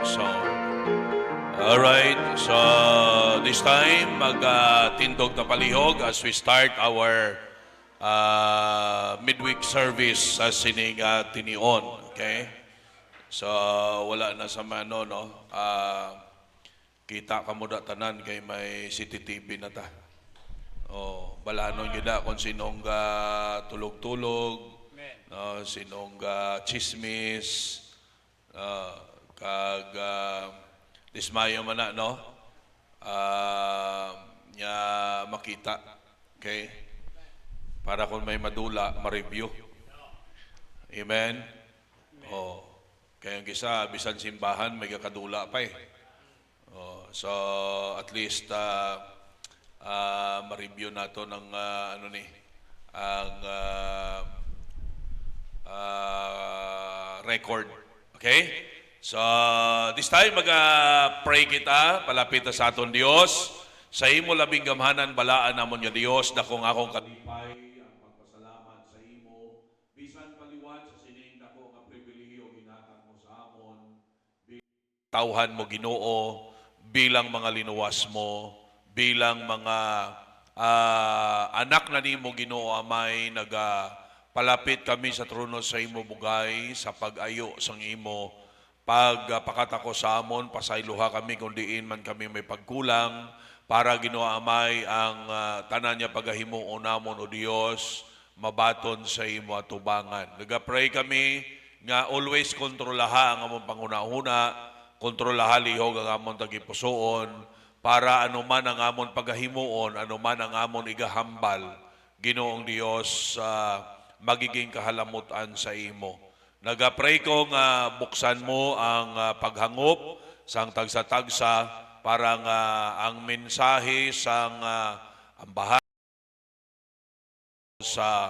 So, alright. So, this time, magtindog na palihog as we start our midweek service sa sining tinion. Okay? So, wala na sa mano, no? Kita ka mo da tanan kay may CCTV na ta. Oh, balanon yun na kung sinong tulog-tulog, sinong chismis, kag dismayo man na, no? Nya makita. Okay? Para kung may madula, ma-review. Amen? Oh. Kaya yung kisa, bisan simbahan, may kakadula pa eh. Oh, so, at least, ma-review nato ng, ang record. Okay? So, this time, mag-pray kita, palapit sa aton Diyos. Sa imo labing gamhanan, balaan namon niya Diyos, dakong akong kalipay, ang pagpasalamat sa imo. Bisan paliwan sa sining dako nga pribilehiyo ginhatag mo sa amon. Tauhan mo Ginoo bilang mga linuwas mo, bilang mga anak na nimo Ginoo Amay, palapit kami sa trono sa imo bugay, sa pag-ayo sang imo, pagpakatako sa amon, pasayluha kami kung diin man kami may pagkulang, para Ginoo Amay ang tanan niya pagahimuon namon o Dios, mabaton sa imo atubangan. Nagapray kami nga always kontrolaha ang among pangunahuna, kontrolaha lihog ang amon tagipusoon, para anuman ang amon pagahimuon, anuman ang amon igahambal, Ginoong Dios, magiging kahalamutan sa imo. Nagapray ko nga buksan mo ang paghangop sang tagsa-tagsa para nga ang mensahe sang ambahan sa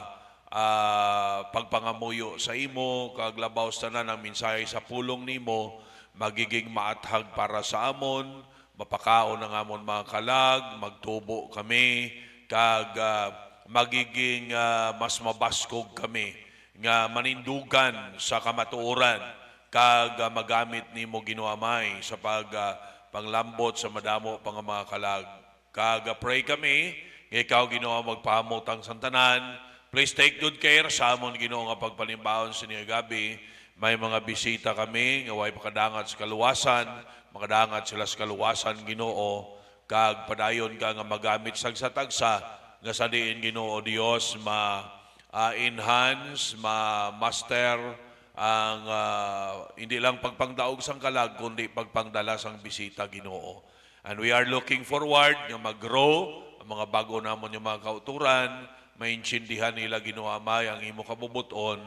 pagpangamuyo sa imo, kaglabaw sa tanan ang mensahe sa pulong nimo, magiging maathag para sa amon, mapakaon ang amon mga kalag, magtubo kami, kag magiging mas mabaskog kami, nga manindugan sa kamatuoran, kag magamit nimo Ginoo Amay sa panglambot sa madamo pang mga kalag. Kag pray kami, ikaw Ginoo magpahamutang santanan. Please take good care sa amon Ginoo nga pagpalimbawon sa niya gabi. May mga bisita kami nga way makadangat sa kaluwasan, makadangat sila sa kaluwasan Ginoo, kag padayon ka nga magamit sagsa-tagsa nga sa diin Ginoo Dios ma-enhance, ma-master ang hindi lang pagpangdaog sang kalag kundi pagpangdala sang bisita Ginoo. And we are looking forward nga mag-grow ang mga bago namon yung mga kauturan, maintindihan nila Ginoo Amay ang imo kabubuton,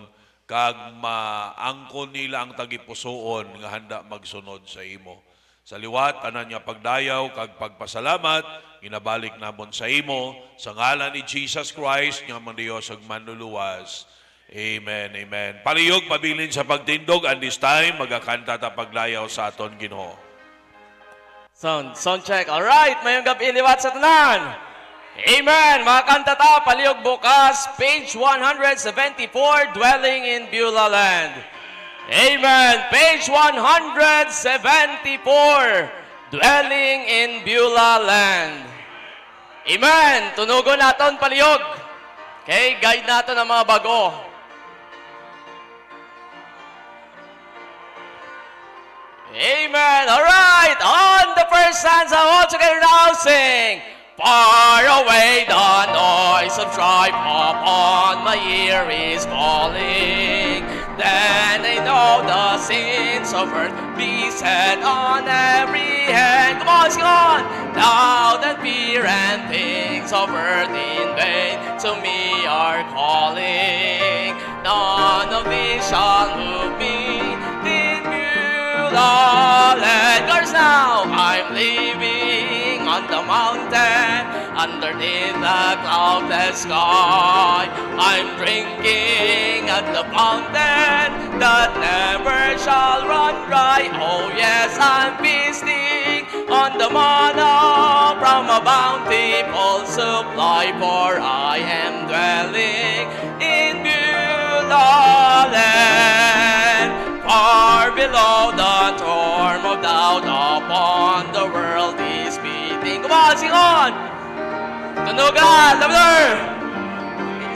kag maangkon nila ang tagipusoon nga handa magsunod sa imo. Sa liwat, tanan niya pagdayaw, kag pagpasalamat, ginabalik namon sa imo, sa ngalan ni Jesus Christ, nga man Diyos ag manluluwas. Amen, amen. Palihog, pabilin sa pagtindog, and this time, magakanta ta paglayaw sa aton Ginoo. Sound check. Alright, mayong gabi liwat sa tanan. Amen! Mga kanta ta, palihog bukas, page 174, Dwelling in Beulah Land. Amen! Page 174, Dwelling in Beulah Land. Amen! Tunugon naton palihog. Okay, guide naton ang mga bago. Amen! Alright! On the first stanza, all together now sing. Far away the noise of strife upon my ear is calling. Then I know the sins of earth beset on every hand. Come on, sing on! Doubt and fear and things of earth in vain to me are calling. None of these shall move me. Did Beulah land? Cause now I'm living on the mountain, underneath the cloudless sky. I'm drinking at the fountain that never shall run dry. Oh yes, I'm feasting on the manna from a bountiful supply, for I am dwelling in Beulah land, far below the storm of loud upon the world is beating. Come on, sing on! Tunugan, louder!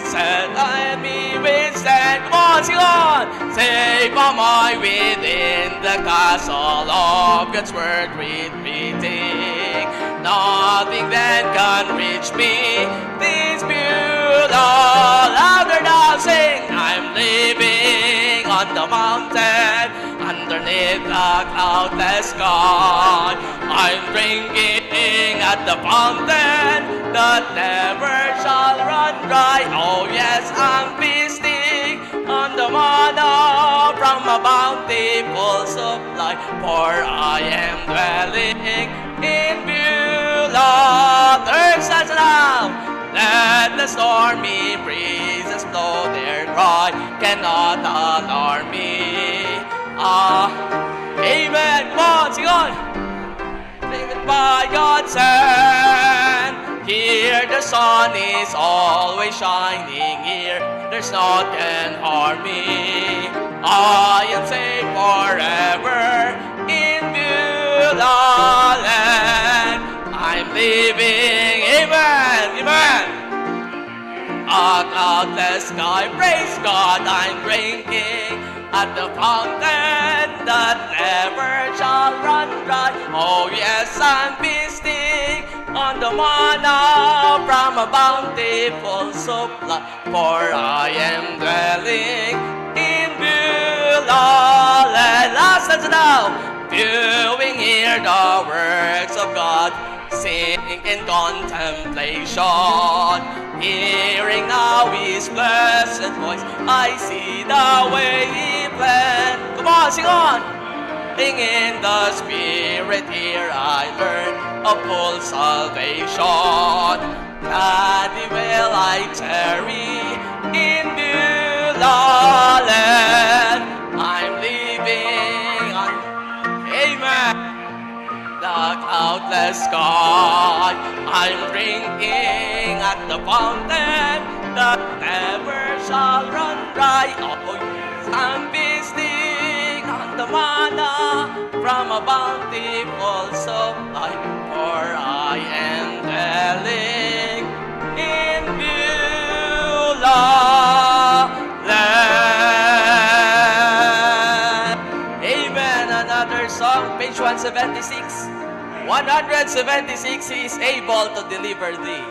Said I me withstand. Come on, sing on! Safe am I within the castle of God's word retreating. Nothing then can reach me. This beautiful louder now sing. I'm living on the mountain underneath the cloudless sky. I'm drinking at the fountain that never shall run dry. Oh yes, I'm feasting on the manna from a bountiful supply. For I am dwelling in Beulah. Third stanza now. Let the stormy breezes blow their cry, cannot alarm me. Amen. Come on, sing on. Living by God's hand. Here the sun is always shining. Here there's naught can harm me. I am safe forever in Beulah land. I'm living, amen, amen. A cloudless sky, praise God, I'm drinking at the fountain that never shall run dry. Oh yes, I'm feasting on the manna from a bountiful supply. For I am dwelling in Beulah land. Last stanza now. Viewing here the works of God, sitting in contemplation, hearing now His blessed voice, I see the way He planned. Come on, sing on! In the Spirit here I learn of full salvation. Gladly will I tarry in Beulah land. I'm living on, amen, the cloudless sky. I'm drinking at the fountain that never shall run dry. Oh yes, I'm feasting on the manna from a bountiful supply. For I am dwelling in Beulah land. Amen. Another song, page 176. 176, He is able to deliver thee.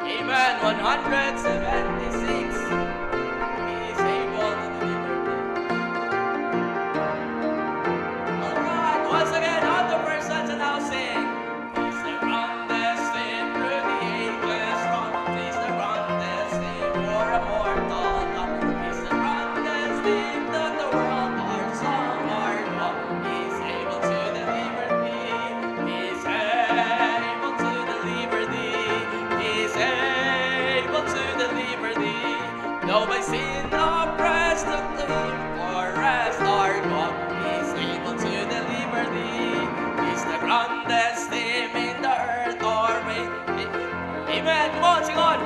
Amen. 176, He is able to deliver thee. Alright, once again, all the persons are now sing. He's the grandest thing through the ages run. He's the grandest thing for a mortal God. He's the grandest thing that the world or some are God. He's able to deliver thee. He's able to deliver thee. He's able to deliver thee. Though by sin oppressed, look to Him for rest. Our God is able to deliver thee. He's the grandest thing in the earth or made. Amen. Come on, sing on.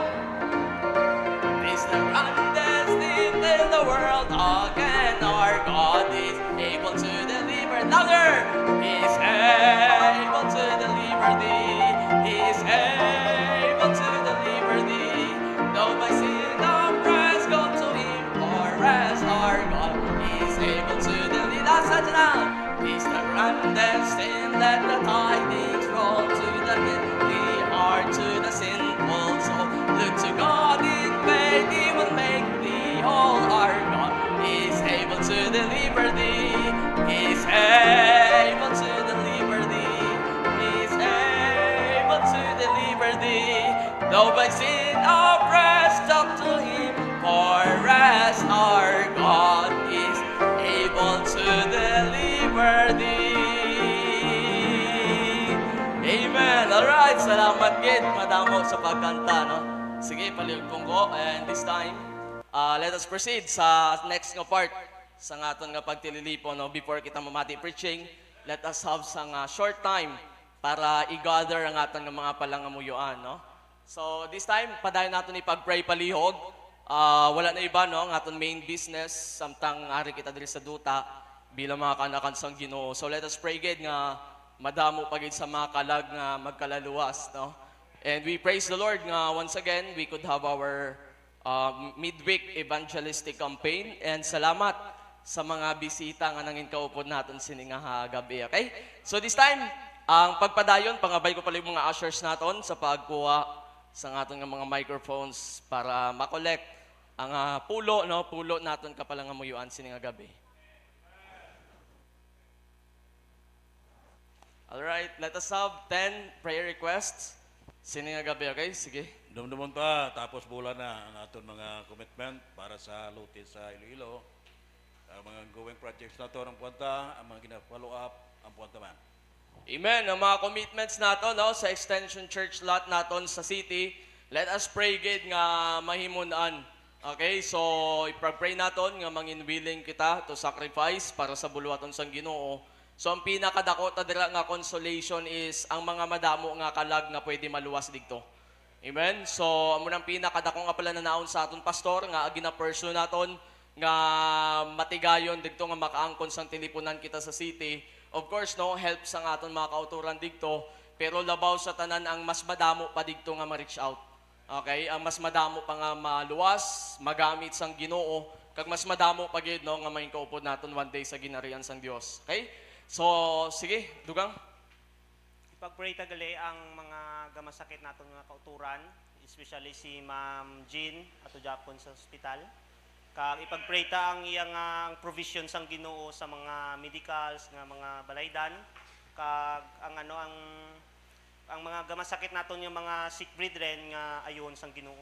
He's the grandest thing in the world. Again, our God is able to deliver. Louder! He's able to deliver thee. He's able to deliver thee. Though by sin oppressed, go to Him for rest. Our God is able to deliver. That's such now. He's the grandest thing. Let the tidings roll to the heart, to the sinful soul. Look to God in faith, He will make thee whole. Our God is able to deliver thee. He's able to deliver thee. He's able to deliver thee. Though by sin oppressed, talk to Him for rest. Our God is able to deliver thee. Amen. Alright, salamat gid, madamo sa pagkanta, no? Sige, palihog ko. And this time, let us proceed sa next nga part sa aton nga pagtililipo, no? Before kita mamati preaching, let us have sang short time para i-gather ang aton nga mga palangamuyuan, no? So this time, padayon naton ipag-pray palihog. Wala na iba, no? Ang aton main business, samtang ari kita diri sa duta. bilang mga kanakan sang Ginoo. So let us pray gid nga madamo pa gid sa mga kalag nga magkalaluwas, no? And we praise the Lord nga once again we could have our midweek evangelistic campaign, and salamat sa mga bisita nga nangin kaupod naton sini nga gabi, okay? So this time, ang pagpadayon, pangabay ko pala yung mga ushers naton sa pagkuha sa aton nga mga microphones para makolekt ang pulo, no? Pulo naton kapalang nga muyuan sini nga gabi. Alright, let us have 10 prayer requests sini nga gabi, okay? Sige. Dumdumon ta, tapos bulan na ang aton mga commitment para sa lutis sa Iloilo. Ang mga going projects na to ang puwanta, ang mga gina-follow up, ang puwanta man. Amen. Ang mga commitments nato, no, sa Extension Church lot naton sa city, let us pray gid nga mahimunan. Okay, so ipag-pray naton nga mangin willing kita to sacrifice para sa buluhaton sang Ginoo. So ang pinakadako ta dira nga consolation is ang mga madamo nga kalag nga pwede maluwas didto. Amen. So amo nang pinakadako nga pala nanaon sa aton pastor nga gina-pursue naton nga matigayon didto nga makaangkon sang teleponan kita sa city. Of course, no, help sa aton mga kauturan didto, pero labaw sa tanan ang mas madamo pa didto nga ma-reach out. Okay? Ang mas madamo pa nga maluwas, magamit sang Ginoo, kag mas madamo pa gid, no, nga may kaupod naton one day sa ginarian sang Dios. Okay? So, sige, dugang. Ipag-pray tagali ang mga gamasakit naton nga kauturan, especially si Ma'am Jean ato Japon sa ospital. Kag ipag-pray ta ang iyang provision sang Ginoo sa mga medicals nga mga balaydan, kag ang ang mga gamasakit naton yung mga sick brethren nga ayon sang Ginoo.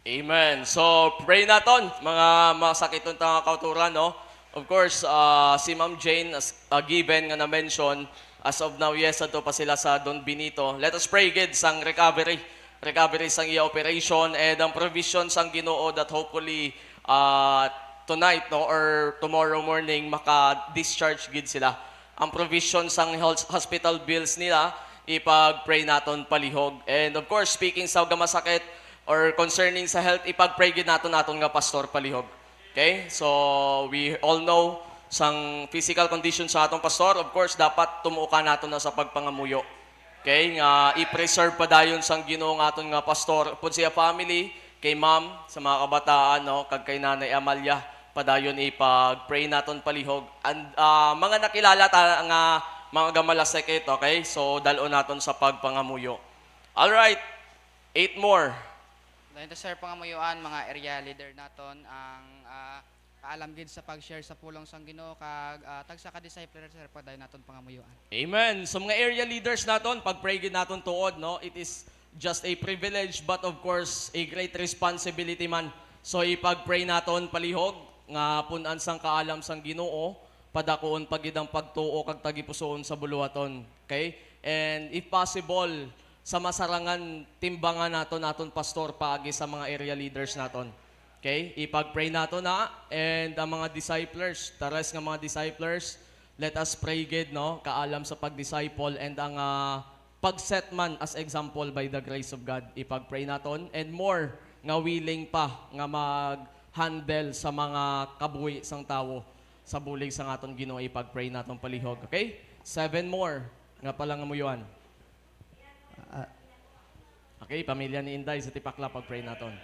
Amen. So, pray naton mga masakiton ta nga kauturan, no? Of course, si Ma'am Jane, as given nga na-mention, as of now, yes, ato pa sila sa Don Benito. Let us pray, gid, sang recovery sang iya operation, and ang provision sang Ginoo that hopefully tonight, no, or tomorrow morning, maka-discharge gid sila. Ang provision sang health hospital bills nila, ipag-pray naton palihog. And of course, speaking sa gamasakit or concerning sa health, ipag-pray gid naton nga pastor palihog. Okay? So, we all know sang physical condition sa atong pastor, of course, dapat tumuukan nato na sa pagpangamuyo. Okay? Nga i-preserve pa dayon sang Ginoo nga aton nga pastor. Pud siya family, kay ma'am, sa mga kabataan, no, kag kay nanay Amalia, padayon ipag-pray naton palihog. And mga nakilala ta nga mga gamalasakit, okay? So, dalo naton sa pagpangamuyo. All right. 8 more. Dahil ito sir, pangamuyuan, mga area leader naton ang kaalam gid sa pag-share sa pulong sang Ginoo kag tagsa ka discipler sir padayon naton pangamuyuan. Amen. So mga area leaders naton, pag-pray gid naton tuod, no? It is just a privilege but of course a great responsibility man. So ipag-pray naton palihog nga punan sang kaalam sang Ginoo, padakuon pagid ang pagtuo kag tagipusoon sa buluhaton. Okay? And if possible, sa masarangan timbangan naton pastor paagi sa mga area leaders naton. Okay? Ipag-pray nato na, and ang mga disciplers, tares nga mga disciplers, let us pray gid, no, kaalam sa pag-disciple, and ang pag-set man as example by the grace of God, ipag-pray naton, and more nga willing pa nga mag-handle sa mga kabuhi sang tawo sa bulig sang aton Ginoo, ipag-pray naton palihog. Okay? 7 more nga pala nga muyuan. Okay, pamilya ni Inday sa Tipakla, pag-pray naton.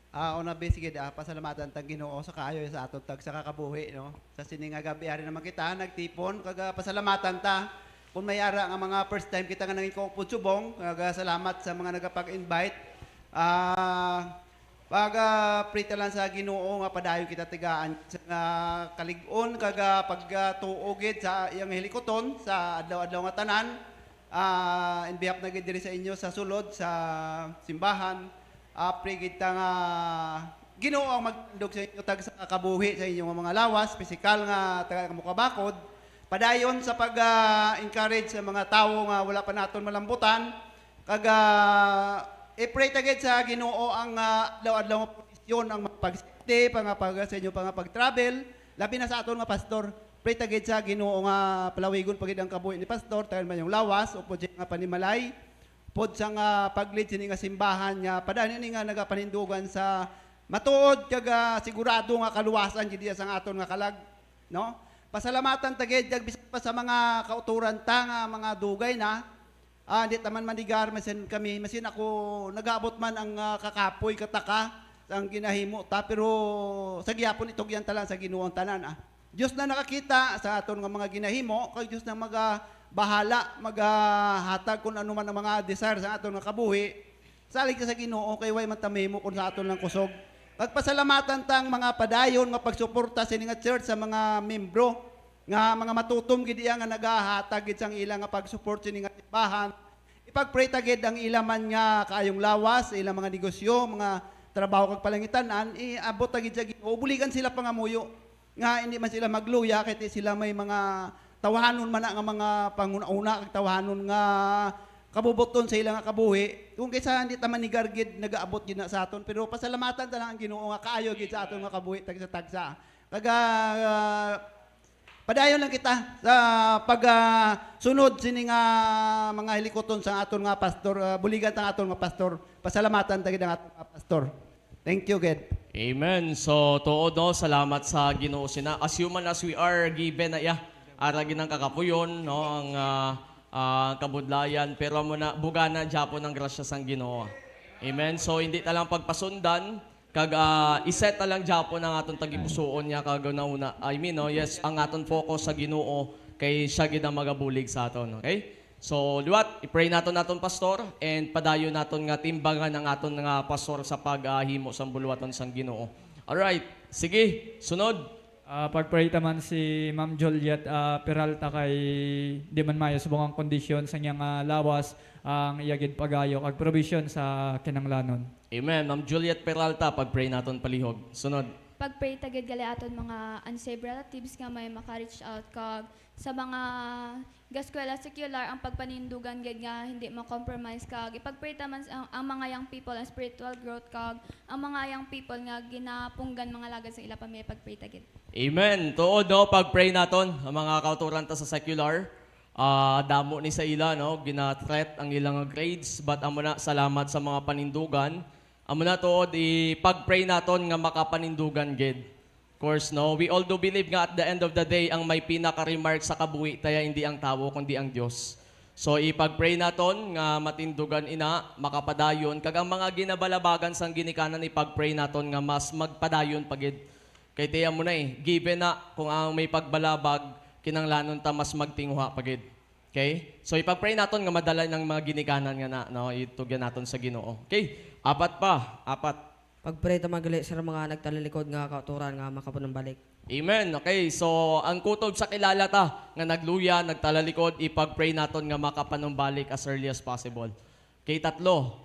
Una sige pasalamatan tang Ginoo sa kaayo sa aton tag sa kakabuhi, no. Sa sininga gabi ari naman kita nagtipon kag pasalamatan ta kung may ara nga mga first time kita nga nangin ko subong, kag salamat sa mga nagapag-invite. Prita lang sa Ginoo nga padayon kita tigaan sa kalig-on kag pagtuugid sa iyang helikoton sa adlaw-adlaw nga tanan. In behalf na gid diri sa inyo sa sulod sa simbahan, pray kita nga Ginoo ang magdug sa inyo tag sa kabuhi sa inyong mga lawas, pisikal nga taga kamukabakod, padayon sa pag-encourage sa mga tawo nga wala pa naton malambutan, kag i-pray ta gid sa Ginoo ang adlaw-adlaw nga provision, ang pag-safety, sa inyo pag-travel, labi na sa aton nga pastor. Pray ta gid sa Ginoo nga palawigon pagid ang kabuhi ni pastor, tagan man yung lawas o pod nga panimalay, pod sa nga paglid sini nga simbahan nga padani ni nga nagapanindugan sa matuod kag sigurado nga kaluwasan gid sa aton nga kalag, no? pasalamatan tagid jag bisan pa sa mga kauturan ta nga mga dugay na. Di taman manigar masin kami, masin ako nagaabot man ang kakapoy kataka ang ginahimo ta pero sa gihapon itog yan talan sa Ginoo tanan. Dios na nakakita sa aton nga mga ginahimo, kay Dios na bahala maghatag kung ano man ang mga desire sa aton nga kabuhi. Salig ka sa Ginoo kay way man tamimo kung sa aton lang kusog. Pagpasalamatan tang mga padayon nga pagsuporta sa nga church sa mga membro nga mga matutom gid iya nga nagahatag gid sang ilang nga pag-support sini nga simbahan. Ipag-pray ta gid ang ila man nga kaayong lawas, ilang mga negosyo, mga trabaho kag palangitan-an, iabot ta gid sa Ginoo. Buligan sila pangamuyo nga hindi man sila magluya kay sila may mga tawahanon man na nga mga panguna-una kag tawahanon nga kabubuton sa ilang nga kabuhi. Kung kaysa hindi ta manigar gid nagaabot gid na sa aton, pero pasalamatan ta lang ang Ginoo nga kaayo gid sa aton nga kabuhi tagsa-tagsa. Kaga padayon lang kita sa pagsunod sini nga mga hilikoton sa aton nga pastor, buligan tang aton nga pastor. Pasalamatan ta gid ang aton nga pastor. Thank you, God. Amen. So, tuod no, salamat sa Ginoo sina. As human as we are given na aragi ng kakapuyon, no, ang kabudlayan, pero muna bugana Japon ang grasya sang Ginoo. Amen. So, hindi talang pagpasundan, kag iset talang Japon ang aton tagipusoon niya kag nauna. Yes, ang aton focus sa Ginoo kay siya gid ang magabulig sa aton, okay? So, liwat, i-pray naton pastor and padayon naton nga timbangan ang aton nga pastor sa paghimo sa buluwaton sang Ginoo. Alright, sige, sunod. Pag-pray taman si Ma'am Juliet Peralta kay di man mayo subong ang kondisyon sa niyang lawas ang iyagid pagayo kag provision sa kinanglanon. Amen. Ma'am Juliet Peralta, pag-pray naton palihog. Sunod. Pag-pray tagid gali aton mga unsaved relatives nga may maka-reach out kag sa mga gaskwela secular ang pagpanindugan gid nga hindi ma-compromise kag ipag-pray taman ang mga young people ang spiritual growth kag ang mga young people nga ginapunggan mga lagad sa ila pa may pag-pray tagid. Amen. Tuod no, pag-pray naton ang mga kauturan ta sa secular. Damo ni sa ila no, gina-threat ang ilang grades, but amo na salamat sa mga panindugan. Amo na tuod ipag-pray naton nga makapanindugan gid. Of course no, we all do believe nga at the end of the day ang may pinaka-remark sa kabuhi taya hindi ang tao kundi ang Dios. So ipag-pray naton nga matindugan ina, makapadayon kag ang mga ginabalabagan sang ginikanan ipag-pray naton nga mas magpadayon pagid. Kay tiyan mo na given na kung ang may pagbalabag kinanglanon ta mas magtinguha pagid. Okay? So ipag-pray naton nga madala ng mga ginikanan nga na no, itugyan naton sa Ginoo. Okay? Apat. Pag-pray ta magali sa mga nagtalalikod nga kauturan nga makapunong balik. Amen. Okay, so ang kutob sa kilala ta nga nagluya, nagtalalikod, ipag-pray naton nga makapanumbalik as early as possible. Okay, tatlo.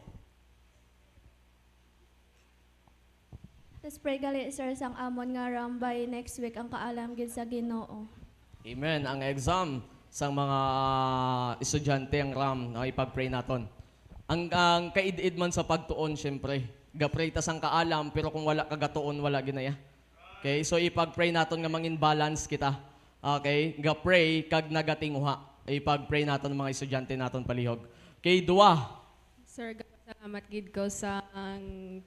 Let's pray gali sir sang amon nga rambay next week ang kaalam gid sa Ginoo. Amen. Ang exam sa mga estudyante ang RAM, no, ipag-pray naton. Ang kaid-id man sa pagtuon, syempre, gapray ta sang kaalam, pero kung wala kagatuon, wala ginaya. Okay, so ipag-pray naton nga mangin balance kita. Okay, gapray kag nagatinguha. Ipag-pray naton mga estudyante naton palihog. Okay, dua. Sir, salamat gid ko sa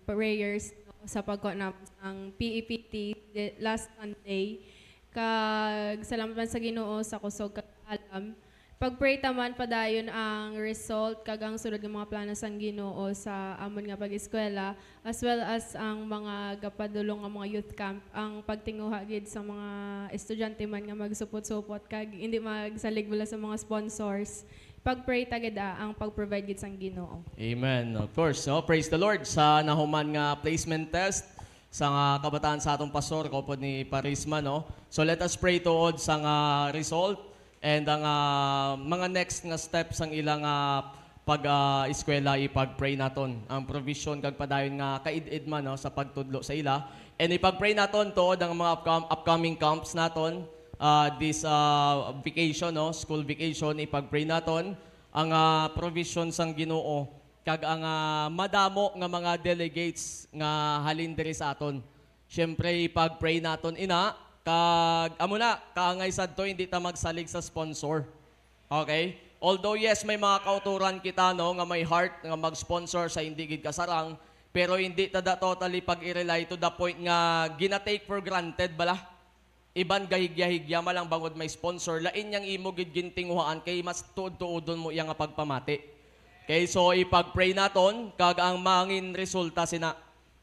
prayers no, sa pagko na ang PEPT last Sunday. Kag salamat man sa Ginoo sa kusog kag alam. Pag-pray taman padayon ang result kag ang sunod nga mga plano sang Ginoo sa amon nga pag-eskwela as well as ang mga gapadulong nga mga youth camp ang pagtinguha gid sa mga estudyante man nga magsupot-supot kag hindi magsalig wala sa mga sponsors. Pag-pray tagid ang pag-provide gid sang Ginoo. Amen. Of course, no? Praise the Lord sa nahuman nga placement test sa nga kabataan sa atong pastor ko po ni Parisma, no? So let us pray tuod sa nga result and ang mga next nga steps ang ilang pag-eskwela ipag-pray naton. Ang provision kag padayon nga kaid-id man no, sa pagtudlo sa ila. And ipag-pray naton tuod ang mga upcoming camps naton. This vacation, no, school vacation, ipag-pray naton ang provision sang Ginoo kag ang madamo nga mga delegates nga halin diri sa aton. Syempre ipag-pray naton ina kag amo na kaangay sadto hindi ta magsalig sa sponsor. Okay? Although yes may mga kauturan kita no nga may heart nga mag-sponsor sa hindi gid kasarang, pero hindi ta totally pag i-rely to the point nga gina-take for granted bala. iban gahigya-higya malang bangod may sponsor, lain yang imo gid gintinguhaan kay mas tuod-tuodon mo iya nga pagpamati. Okay, so ipag-pray naton kag ang mangin resulta sina.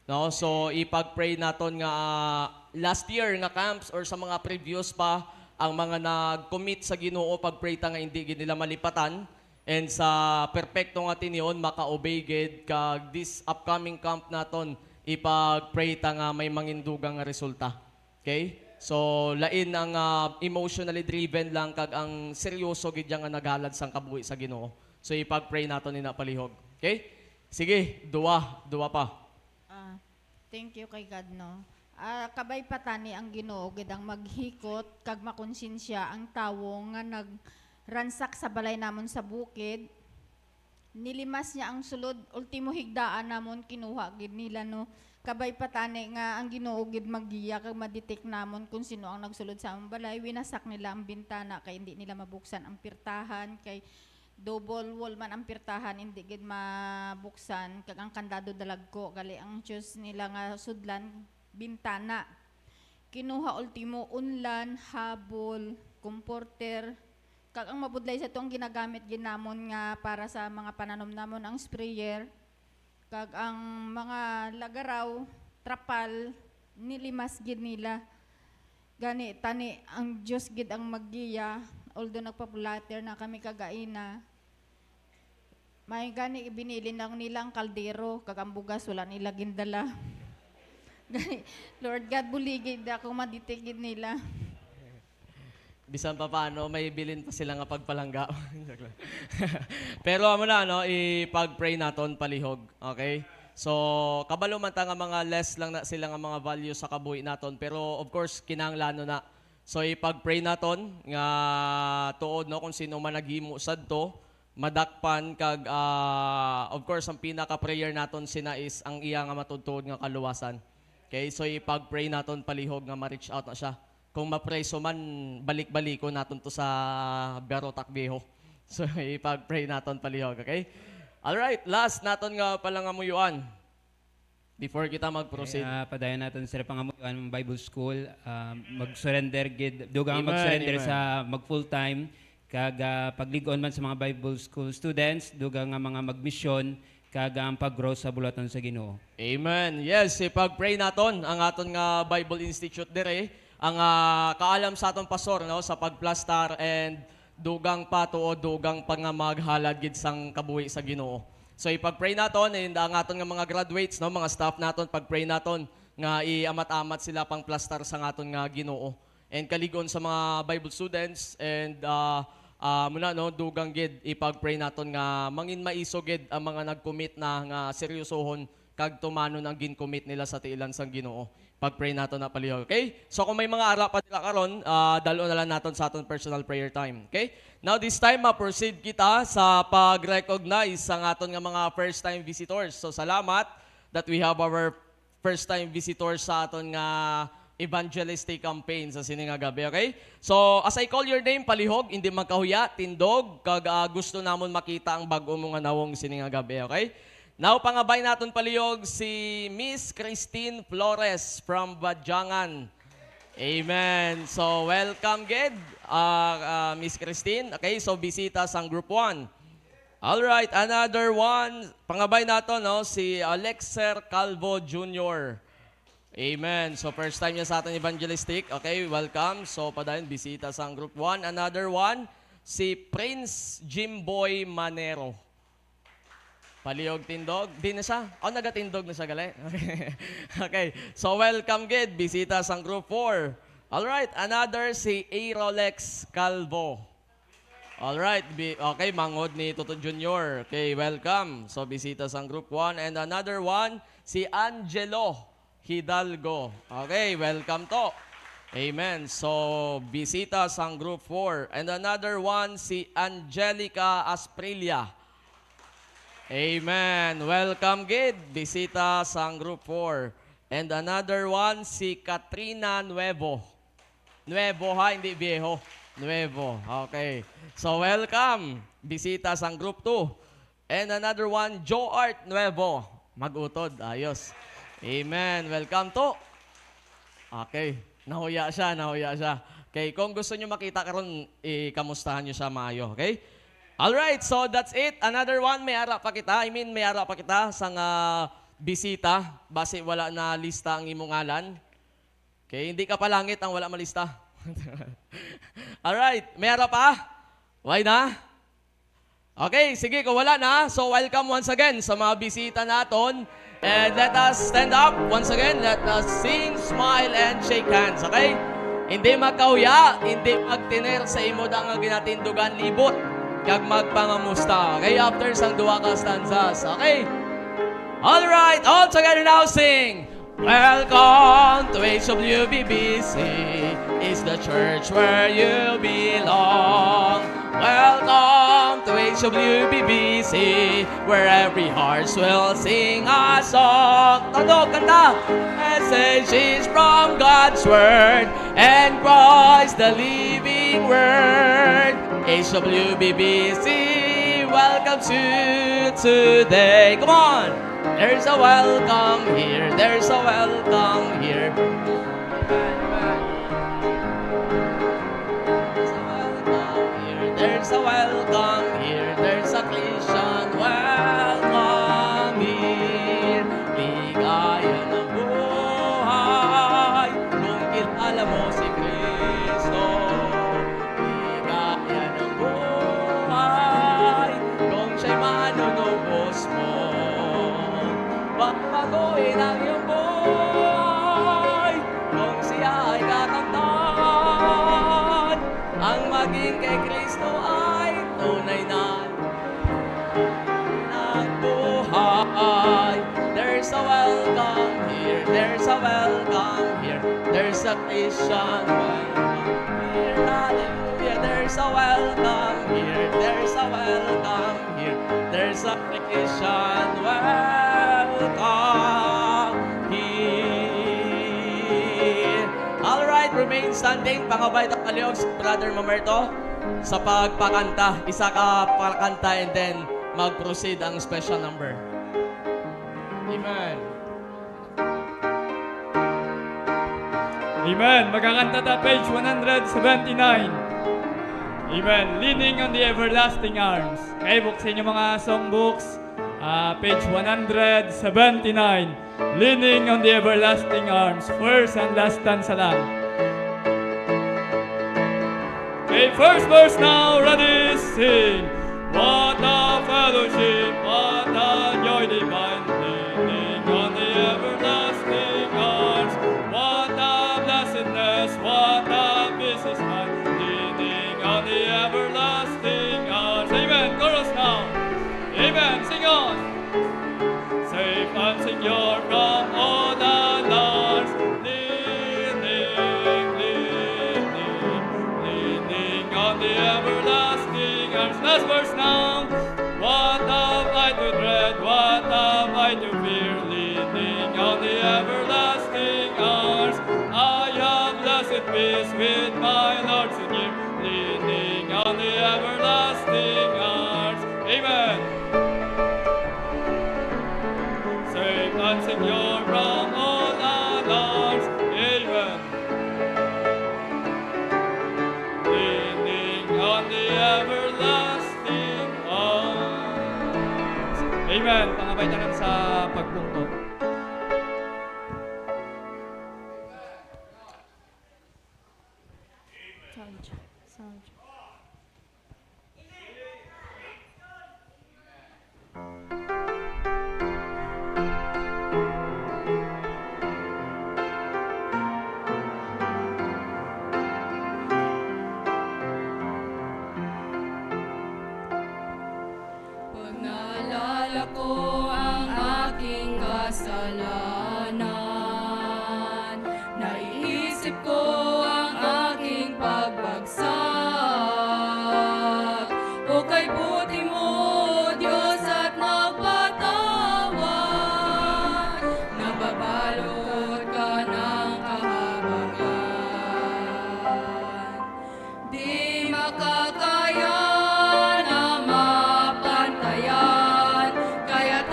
No, so ipag-pray naton nga last year nga camps or sa mga previous pa ang mga nag-commit sa Ginoo pag-pray ta nga hindi gid nila malipatan and sa perpekto nga tinion maka-obey gid kag this upcoming camp naton ipag-pray ta nga may mangindugang nga resulta. Okay? So lain ang emotionally driven lang kag ang seryoso gid yang nga naghalad sang kabuhi sa Ginoo. So ipag-pray naton ina palihog. Okay? Sige, duwa pa. Thank you kay God, no. Kabay patani ang Ginoo gid ang maghikot kag makonsensya ang tawo nga nagransak sa balay namon sa bukid. Nilimas niya ang sulod, ultimo higdaan namon kinuha gid nila, no. Kabay patani nga ang Ginoo gid maggiya kag madetect namon kung sino ang nagsulod sa among balay. Winasak nila ang bintana kay hindi nila mabuksan ang pirtahan kay double wall man ang pirtahan hindi gid mabuksan kag ang kandado dalagko gali ang Diyos nila nga sudlan bintana. Kinuha ultimo unlan, habol, comforter kag ang mabudlay sa tuang ginagamit ginamon nga para sa mga pananom namon ang sprayer kag ang mga lagaraw, trapal nilimas gid nila. Gani tani ang Diyos gid ang maggiya. Although nagpa-platter na kami kagaina, may gani binili lang nilang kaldero, kag ang bugas wala nila gindala. Gani, Lord God, buligid ako maditigid nila. Bisan pa paano, may bilin pa sila nga pagpalangga. Pero amo na, no, ipag-pray naton palihog. Okay? So, kabalo man ta nga mga less lang na sila nga mga values sa kabuhi naton. Pero of course, kinahanglan na. So ipag-pray naton nga tuod no kung sino man naghimo sadto madakpan kag of course ang pinaka-prayer naton sina is ang iya nga matudtod nga kaluwasan. Okay, so ipag-pray naton palihog nga ma-reach out na siya. Kung ma-preso man balik-baliko naton to sa Barotac Viejo. So ipag-pray naton palihog, okay? All right, last naton nga palangamuyuan. Before kita mag-proceed. Padayon natin sa pangamuan Bible School, mag-surrender gid, dugang Amen, mag-surrender amen. sa mag-full-time, kag pagligon man sa mga Bible School students, dugang nga mga mag-mission, kag ang pag-grow sa bulaton sa Ginoo. Amen. Yes, ipag-pray naton ang aton nga Bible Institute dire, ang kaalam sa aton pastor no sa pagplastar and dugang pa tuod dugang pa nga maghalad gid sang kabuhi sa Ginoo. So ipag-pray naton and ang aton nga mga graduates no mga staff naton pag-pray naton nga iamat-amat sila pang plastar sa aton nga Ginoo. And kaligon sa mga Bible students and muna no dugang gid ipag-pray naton nga mangin maiso gid ang mga nag-commit na nga seryosohon kag tumanon ang gin-commit nila sa tiilan sang Ginoo. Pag-pray naton na palihog. Okay? So kung may mga ara pa nila karon, dalo na lang naton sa aton personal prayer time. Okay? Now this time ma-proceed kita sa pag-recognize sa aton nga mga first-time visitors. So salamat that we have our first-time visitors sa aton nga evangelistic campaign sa sininga gabi, okay? So, as I call your name, palihog, hindi magkahuya, tindog, kag gusto namon makita ang bago mo nga nawong sininga gabi, okay? Now, pangabay naton palihog si Miss Christine Flores from Badyangan. Amen. So, welcome, Ged, Miss Christine. Okay, so bisita sang Group 1. All right, another one. Pangabay nato, no, si Alexer Calvo Jr. Amen. So, first time niya sa ating evangelistic. Okay, welcome. So, padayon, bisita sang Group 1. Another one, si Prince Jimboy Manero. Palihog tindog. Di na siya. Nagatindog na siya gali. Okay. So, welcome, Gid. Bisita sang Group 4. Alright. Another si Arolex Calvo. Alright. Okay. Mangod ni Toto Jr. Okay. Welcome. So, bisita sang Group 1. And another one, si Angelo Hidalgo. Okay. Welcome to. Amen. So, bisita sang Group 4. And another one, si Angelica Asprilia. Amen. Welcome, Gid. Bisita sang Group 4. And another one, si Katrina Nuevo. Nuevo ha, hindi viejo. Nuevo. Okay. So, welcome. Bisita sang Group 2. And another one, Joe Art Nuevo. Mag-utod. Ayos. Amen. Welcome to. Okay. Nahuya siya, nahuya siya. Okay, kung gusto nyo makita karon, kamustahan nyo siya maayo, okay? Alright, so that's it. Another one, may ara pa kita. May ara pa kita sa nga bisita. Base wala na lista ang imong ngalan. Okay, hindi ka palangit ang wala malista. Alright, may ara pa? Why na? Okay, sige, kung wala na, so welcome once again sa mga bisita naton. And let us stand up once again. Let us sing, smile, and shake hands, okay? Hindi magkauya, hindi magtiner sa imo da nga ginatindugan libot, kag magpangamusta, okay? After sang duwa ka stanzas, okay? Alright, all together now sing. Welcome to HWBBC, it's the church where you belong. Welcome to HWBBC, where every heart will sing a song. Todo, kanta! Messages from God's Word, and Christ the living Word. HWBBC, welcome to today. Come on! There's a welcome here, there's a welcome here. There's a welcome here, there's a Christian welcome here. Ligaya ng buhay, kung kilala mo si Kristo. Ligaya ng buhay, kung siya'y manunubos mo. Babaguhin ang iyong buhay, kung siya ay kakamtan. Ang maging kay Kristo ay tunay na nagbuhay. There's a welcome here, there's a welcome here, there's a Christian welcome here. Hallelujah, there's a welcome here, there's a welcome here, there's a Christian welcome here. Alright, remain standing. Pangabay at paliog si Brother Mamerto sa pagpakanta. Isa ka pakanta and then mag-proceed ang special number. Amen. Amen. Magkakanta ta page 179. Amen. Leaning on the everlasting arms. Okay, buksin yung mga songbooks. Page 179. Leaning on the everlasting arms. First and last stanza lang. Okay, first verse now. Ready, sing. What a fellowship, what a joy divine, leaning on the everlasting arms. What a blessedness, what a peace is mine, leaning on the everlasting arms. Amen. Chorus now. Amen. Sing on. Safe and secure from all alarms, leaning on the everlasting arms. Last verse now. What have I to dread? What have I to fear? Leaning on the everlasting arms. I have blessed peace with my Lord so near. Leaning on the everlasting arms. Amen. Safe and secure from all alarms. Amen. Leaning on the everlasting arms. Amen. Pangabay tanan sa pagpungkot. Sound. Pag naalala ko ang aking kasalanan, naiisip ko ang aking pagbagsak. O kay buti mo, Diyos, at nagpatawad, nababalot ka ng kahabagan. Di makakaya na mapantayan, kaya't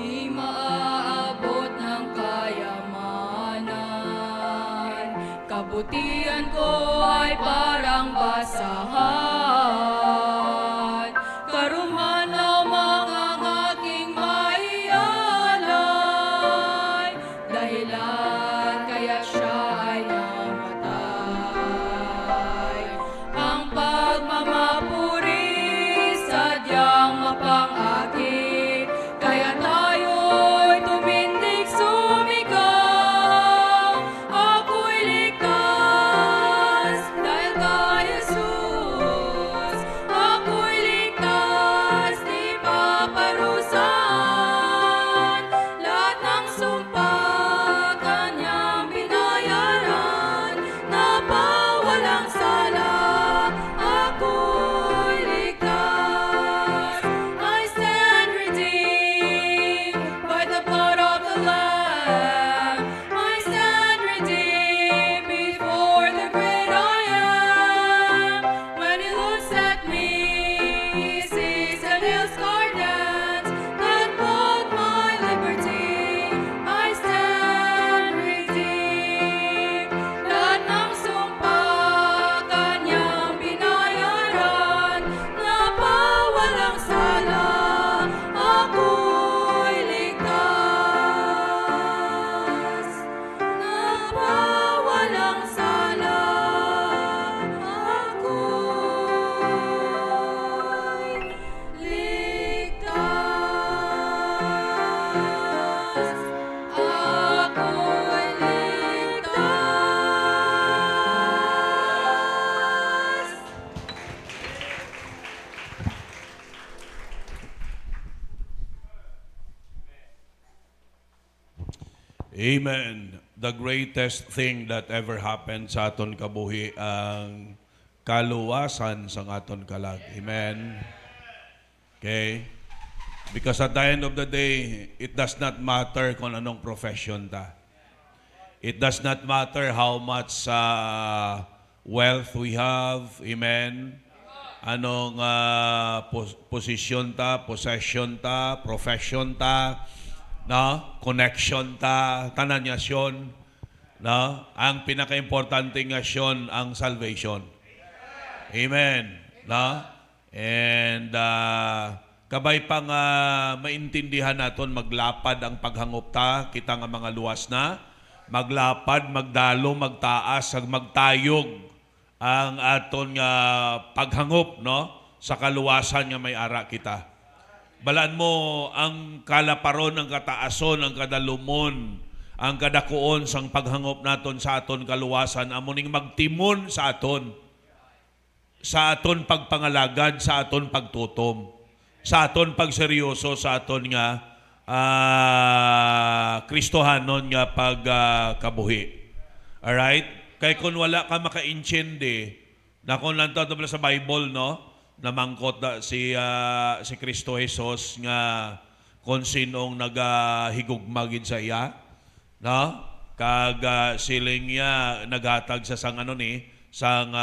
di maaabot ng kayamanan. Kabutihan ko ay parang basahan, karuman lamang ang aking maialay, dahilan kaya siya ay namatay. Ang pagmamapuri sadyang mapang-akit, kaya tayo'y tumindig sumigaw. Ako'y ligtas dahil kay Jesus. Ako'y ligtas, di paparusahan. Lahat ng sumpa kanyang binayaran, napawalang sala. Ako'y ligtas. I stand redeemed by the blood of the Lamb. I stand redeemed before the great I am. When He looks at me, He sees a nail-scarred hands that bought my liberty. I stand redeemed. Lahat ng sumpa kanyang binayaran, napawalang sala. Ako'y ligtas, napawalang sala. Ako'y ligtas. Ako'y ligtas. Amen. The greatest thing that ever happened sa aton kabuhi ang kaluwasan sa aton kalag. Amen. Okay? Because at the end of the day, it does not matter kung anong profession ta. It does not matter how much wealth we have. Amen. Anong posisyon ta, possession ta, profession ta, no? Connection ta, tananyasyon, no? Ang pinaka-importante nga syon ang salvation. Amen. No? And kabay pa nga maintindihan naton maglapad ang paghangop ta, kita nga mga luwas na, maglapad, magdalo, magtaas, ag magtayog ang aton nga paghangop, no? Sa kaluwasan nga may ara kita. Balaan mo ang kalaparon, ang kataason, ang kadalumon, ang kadakuon sang paghangop naton sa aton kaluwasan, amuning magtimon sa aton pagpangalagad, sa aton pagtutom, sa aton pagseryoso, sa aton nga Kristohanon nga pagkabuhi. Alright? Kaya kung wala ka maka-intindi, na kung lantaw sa Bible, no? Namangkot na si Kristo Jesus nga kung sinong nagahigugmagin sa iya, no? Kag siling niya naghatag sa sang sang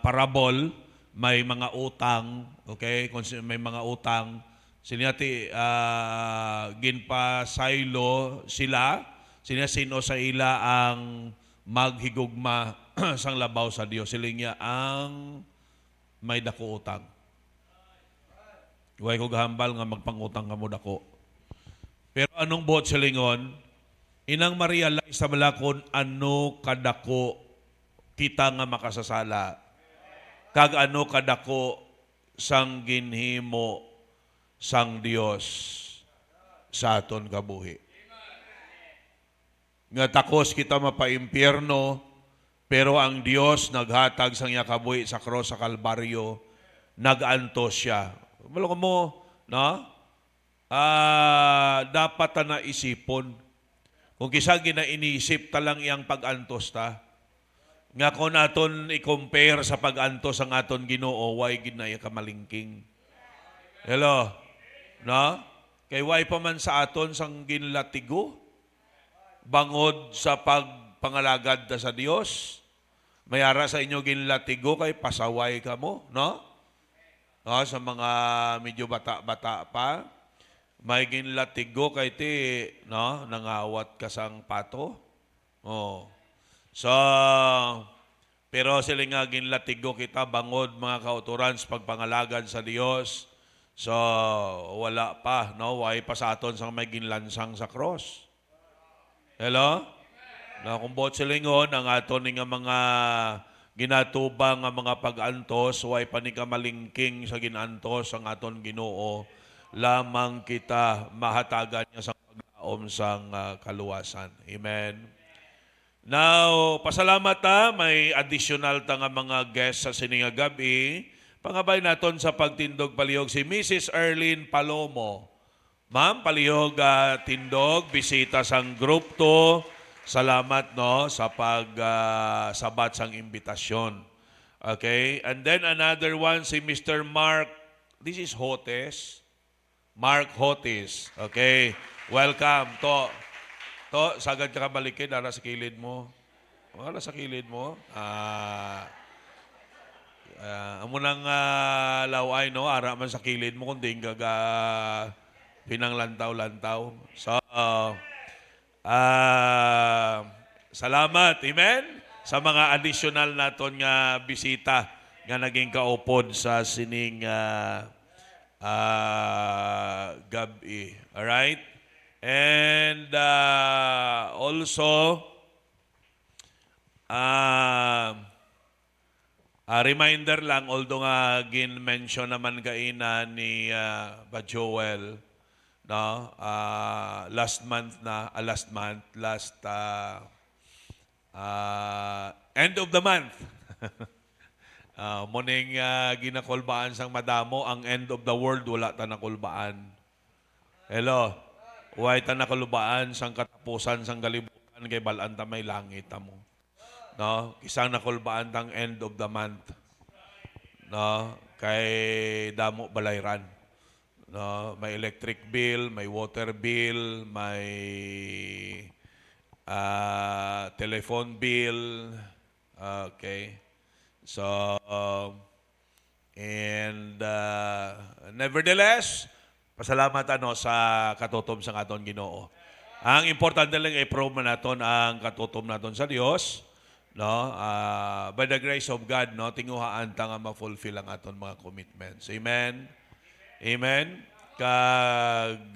parabol, may mga utang, okay? Kung may mga utang, siniyati ginpasaylo sila, sino sa ila ang maghigugma sang labaw sa Dios. Siling niya ang may dako utang. Huwag ko gahambal nga magpangutang ka mo dako. Pero anong buot silingon? Inang ma-realize sa malakon ano kadako kita nga makasasala. Kag ano kadako sang ginhimo sang Dios sa aton kabuhi. Nga takos kita mapaimpyerno, pero ang Dios naghatag sang iya kabuhi sa cross sa Kalbaryo, nagantos siya. Malo mo, no? Dapat na isipon. Kung kisa ginainiisip talang iyang pag-antos ta, nga kung naton i-compare sa pag-antos ang aton Ginoo, way ginaya kamalingking. Hello? No? Kay way pa man sa aton sang ginlatigo, bangod sa pagpangalagad ta sa Dios, mayara sa inyo ginlatigo kay pasaway ka mo, no? No, sa mga medyo bata-bata pa, may ginlatigo kay ti, no? Nangawat ka sang pato. Oh. So, pero sila nga ginlatigo kita bangod mga kauturan sa pagpangalagan sa Dios. So, wala pa, no? Way pa sa aton sang may ginlansang sa cross. Hello? Na kung bot silingon, ang aton nga mga ginatubang nga mga pag-antos, way pa ni ka malingking sa ginantos ang aton Ginoo, lamang kita mahatagan niya sa pag-aom sang kaluwasan. Amen. Now, pasalamat may additional ta nga mga guests sa sininga gabi. Pangabay naton sa pagtindog palihog si Mrs. Erlene Palomo. Ma'am, palihog tindog, bisita sang group 2. Salamat no sa sabat sang imbitasyon. Okay? And then another one si Mr. Mark. This is Hotes. Mark Hotes. Okay? Welcome to. Sagad ka balikin ara sa kilid mo. Ara sa kilid mo. Amo nang laway no ara man sa kilid mo kundi gaga pinanglantaw-lantaw. So salamat, amen, sa mga additional naton nga bisita nga naging kaupod sa sining gabi. Alright? And also, a reminder lang, although nga gin-mention naman kaina ni Joel, no, last end of the month. Muning ginakulbaan sang madamo, ang end of the world wala ta nakulbaan. Hello. Huwag ta nakulbaan sang katapusan sang kalibutan kay balaan ta may langit mo. No, isang nakulbaan tang end of the month. No, kay damo balayran. No, may electric bill, may water bill, may telephone bill. Okay. So, and nevertheless, pasalamat sa katutom sa aton Ginoo. Ang importante lang i-prove naton ang katutom naton sa Dios, no? By the grace of God, no, tinguhaan ta nga ma-fulfill ang aton mga commitments. Amen. Amen. Kag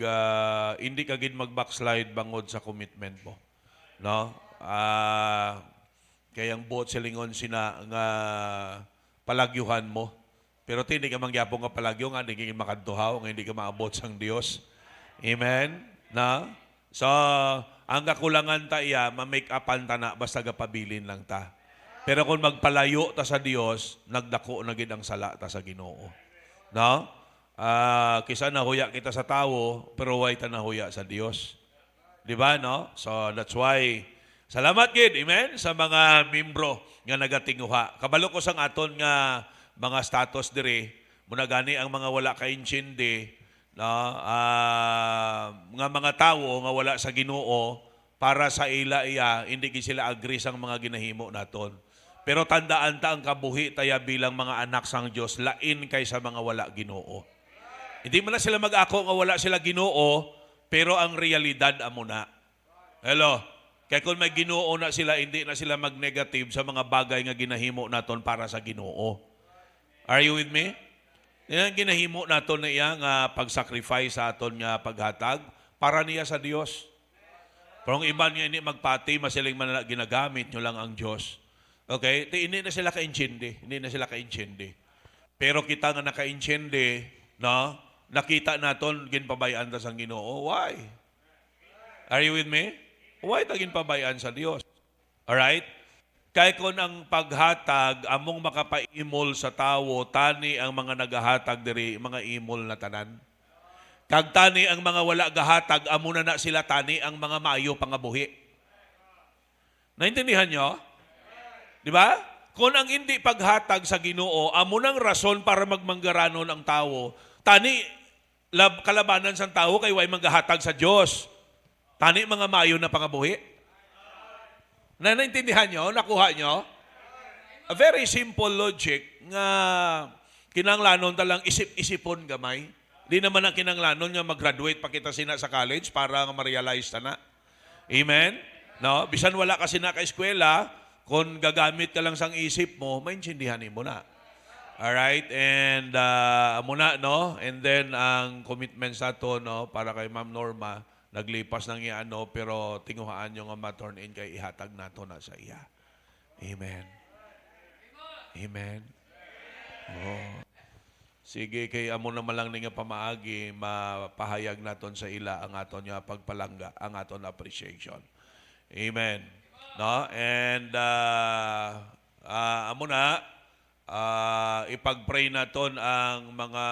hindi ka gid mag-backslide bangod sa commitment mo. No? Kayang buot silingon sina nga palagyuhan mo. Pero hindi ka mangyapong nga palagyo nga hindi ka makadtuhaw, nga hindi ka maabot sang Dios. Amen. Na? So, ang kakulangan ta iya, ma-make upan ta na basta gapabilin lang ta. Pero kung magpalayo ta sa Dios, nagdako na gid ang sala ta sa Ginoo. No? Kisa nahuya kita sa tao, pero way ta nahuya sa Dios. Di ba, no? So, that's why, salamat gid, amen, sa mga membro nga nagatinguha. Kabalo ko sang aton nga mga status diri, muna gani ang mga wala kaintsindi, no? Nga mga tao nga wala sa Ginoo, para sa ila iya, hindi gid sila agree sang mga ginahimo naton. Pero tandaan ta ang kabuhi taya bilang mga anak sang Dios, lain kaysa mga wala Ginoo. Hindi man na sila mag-ako nga wala sila Ginoo, pero ang realidad amo na. Hello? Kaya kung may Ginoo na sila, hindi na sila mag-negative sa mga bagay nga ginahimo naton para sa Ginoo. Are you with me? Yan ginahimo naton na iya nga pag-sacrifice sa aton nga paghatag para niya sa Dios. Pero ang iba niya hindi magpati, masiling man na ginagamit nyo lang ang Diyos. Okay? Hindi na sila ka-inchindi. Hindi na sila ka-inchindi. Pero kita nga naka-inchindi, no? Nakita naton ginpabayaan ta sang Ginoo. Why? Are you with me? Why ta ginpabayaan sa Dios? All right? Kay kun ang paghatag among makapaimol sa tawo, tani ang mga nagahatag diri mga imol na tanan. Kag tani ang mga wala gahatag, amo na sila tani ang mga maayo pangabuhi. Naintindihan nyo? Di ba? Kung ang hindi paghatag sa Ginoo, amo nang rason para magmanggaranon ang tawo, tani kalabanan sa tao kay way manggahatag sa Dios. Tani mga maayo na pangabuhi. Naintindihan nyo? Nakuha nyo? A very simple logic nga kinanglanon talang isip-isipon gamay. Di naman ang kinanglanon nga mag-graduate pa kita sina sa college para nga ma-realize na. Amen? No? Bisan wala ka sina ka eskwela, kung gagamit ka lang sang isip mo, maintindihan mo na. Alright? And muna, no? And then, ang commitments nato, no? Para kay Ma'am Norma, naglipas ng iano, pero tinguhaan nyo nga ma-turn in kay ihatag nato na sa iya. Amen. Amen. Oh. Sige, kay amo naman lang nga pamaagi, mapahayag naton sa ila ang aton nga pagpalangga, ang aton appreciation. Amen. No? And amo na, ipag-pray naton ang mga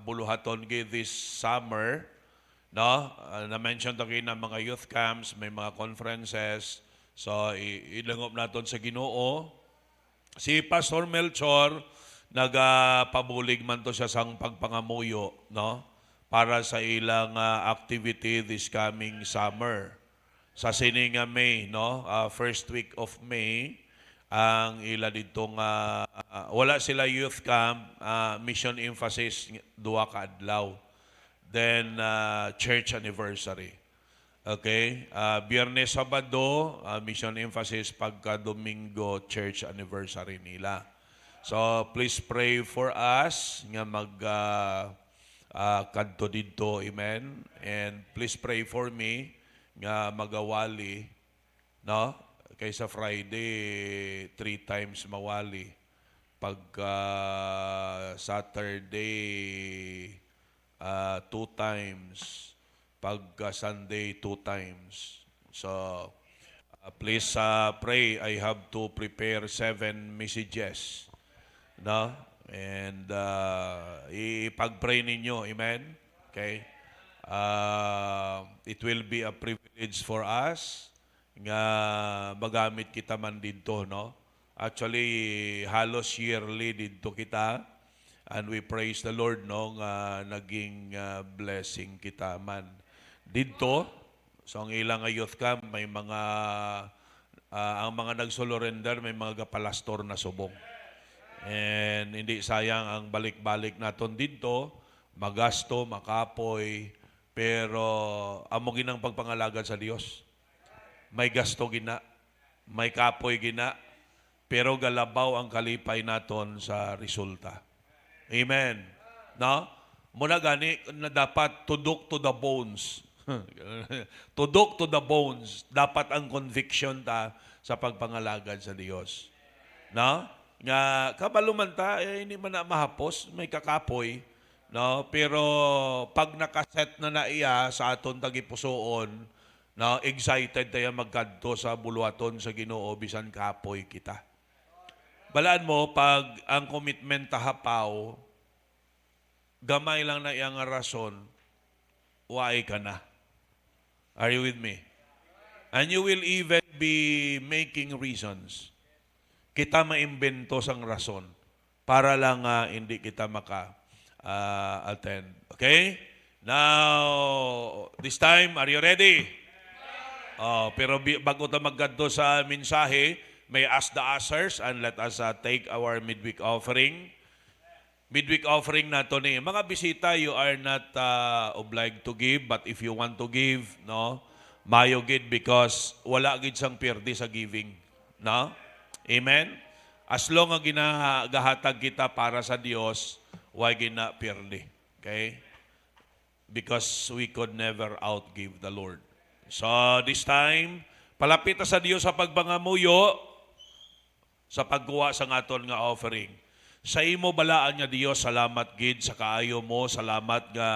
buluhaton this summer. No? Na-mention to kayo ng mga youth camps, may mga conferences. So, ilangop naton sa Ginoo. Si Pastor Melchor, nagapabulig man to siya sang pagpangamuyo, no? Para sa ilang activity this coming summer. Sa sining May, no? First week of May, ang ila ditong wala sila youth camp, mission emphasis duwa ka adlaw. Then church anniversary. Okay? Biyernes, Sabado, mission emphasis pagka Domingo, church anniversary nila. So, please pray for us nga kadto dito, amen? And please pray for me nga magawali, no? Kaysa Friday, 3 times mawali. Pagka Saturday, 2 times. Pagka Sunday, 2 times. So, please pray. I have to prepare 7 messages. No? And ipag-pray ninyo. Amen? Okay? It will be a privilege for us nga magamit kita man dito, no? Actually, halos yearly dito kita. And we praise the Lord, no? Nga naging blessing kita man. Dito, so ang ilang youth camp, may mga, ang mga nagsurrender, may mga gapalastor na subong. And hindi sayang ang balik-balik naton dito, magasto, makapoy, pero amo ginang pagpangalagad sa Dios. May gasto gina, may kapoy gina, pero galabaw ang kalipay naton sa resulta. Amen. No? Muna gani na dapat tudok to the bones. Tudok to the bones. Dapat ang conviction ta sa pagpangalagad sa Dios. No? Nga kabaluman ta, hindi man na mahapos, may kakapoy. No? Pero pag nakaset na iya sa aton tagipusoon, no, excited tayo magkadto sa buluhaton sa Ginoo bisan kapoy kita. Balaan mo, pag ang commitment tahapaw, gamay lang na iyang rason, waay ka na. Are you with me? And you will even be making reasons. Kita maimbento sang rason para lang hindi kita maka-attend. Okay? Now, this time, are you ready? Pero bago tayo maggadto sa mensahe, may ask the ushers and let us take our midweek offering. Midweek offering nato ni mga bisita, you are not obliged to give, but if you want to give, no, mayo gid, because wala gid sang pirdi sa giving, no? Amen. As long as ginagahatag kita para sa Dios, why gina pirdi? Okay? Because we could never outgive the Lord. So this time, palapit sa Dios sa pagbangamuyo, sa pagkuha sa aton nga offering. Sa imo balaan nga Dios, salamat gid sa kaayo mo, salamat nga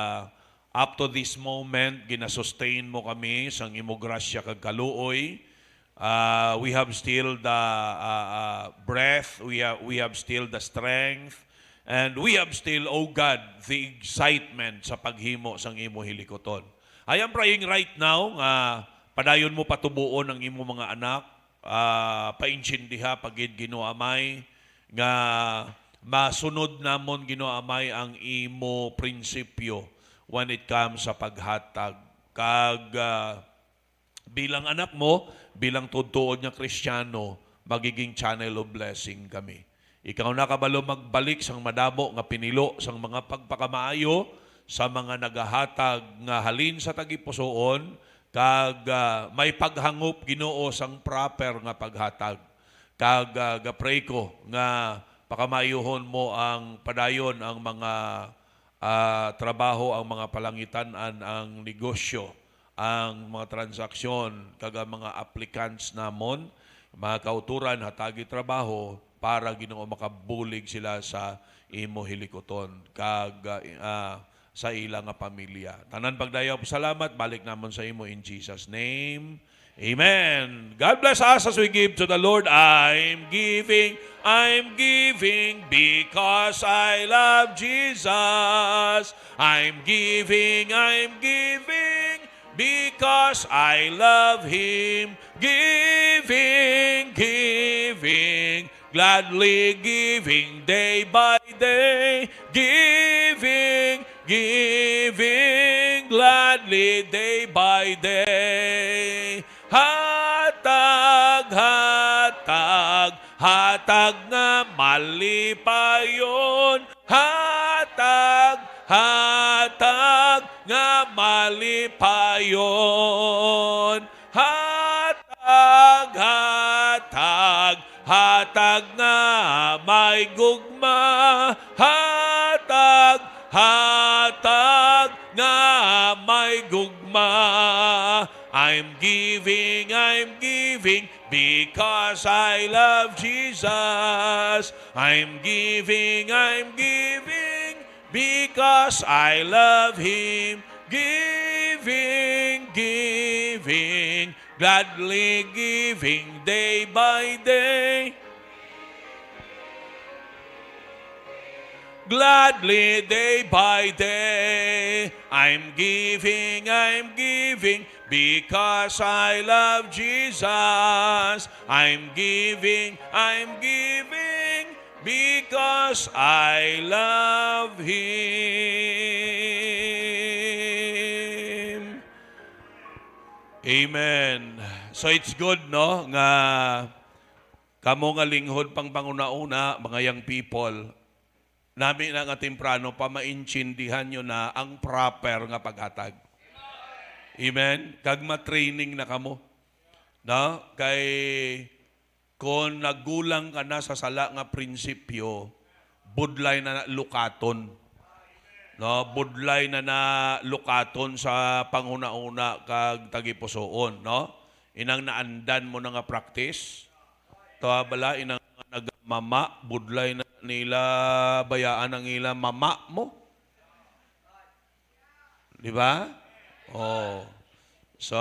up to this moment gina-sustain mo kami sang imo grasya kag kaluoy. We have still the breath, we have still the strength, and we have still, oh God, the excitement sa paghimo sang imo hilikoton. I am praying right now nga padayon mo patubuon ang imo mga anak, painsindiha pagid Ginoo Amay nga masunod namon Ginoo Amay ang imo prinsipyo when it comes sa paghatag. Kag bilang anak mo, bilang tutuod nga Kristiyano, magiging channel of blessing kami. Ikaw na kabalo magbalik sang madamo nga pinilo sang mga pagpakamaayo sa mga nagahatag nga halin sa tagipusoon kag may paghangop Ginoo sang proper nga paghatag. Kag gapray ko nga pakamayuhon mo ang padayon ang mga trabaho, ang mga palangitan-an, ang negosyo, ang mga transaksyon, kag ang mga applicants namon, mga kauturan, hatagi trabaho, para Ginoo makabulig sila sa imo hilikoton, kag sa ilang nga pamilya. Tanan pagdayaw, salamat, balik namon sa imo in Jesus' name. Amen. God bless us as we give to the Lord. I'm giving because I love Jesus. I'm giving because I love Him. Giving, gladly giving day by day. Giving, gladly day by day. Hatag nga malipayon. Hatag nga malipayon. Hatag nga may gugma. Hatag nga may gugma. I'm giving because I love Jesus. I'm giving because I love Him. Giving, gladly giving day by day. Gladly day by day. I'm giving because I love Jesus. I'm giving because I love Him. Amen. So it's good, no? Nga kamo nga linghod pang panguna-una, mga young people, nami na nga temprano pa maintindihan nyo na ang proper nga paghatag. Amen? Kag ma-training na kamo. No? Kay kung naggulang ka na sa sala nga prinsipyo, budlay na lukaton. No? Budlay na lukaton sa panguna-una kag tagipusoon. No? Inang naandan mo na nga practice. Tawa bala, inang nagmama, budlay na nila bayaan ang ila mama mo. Di ba? Oh. So,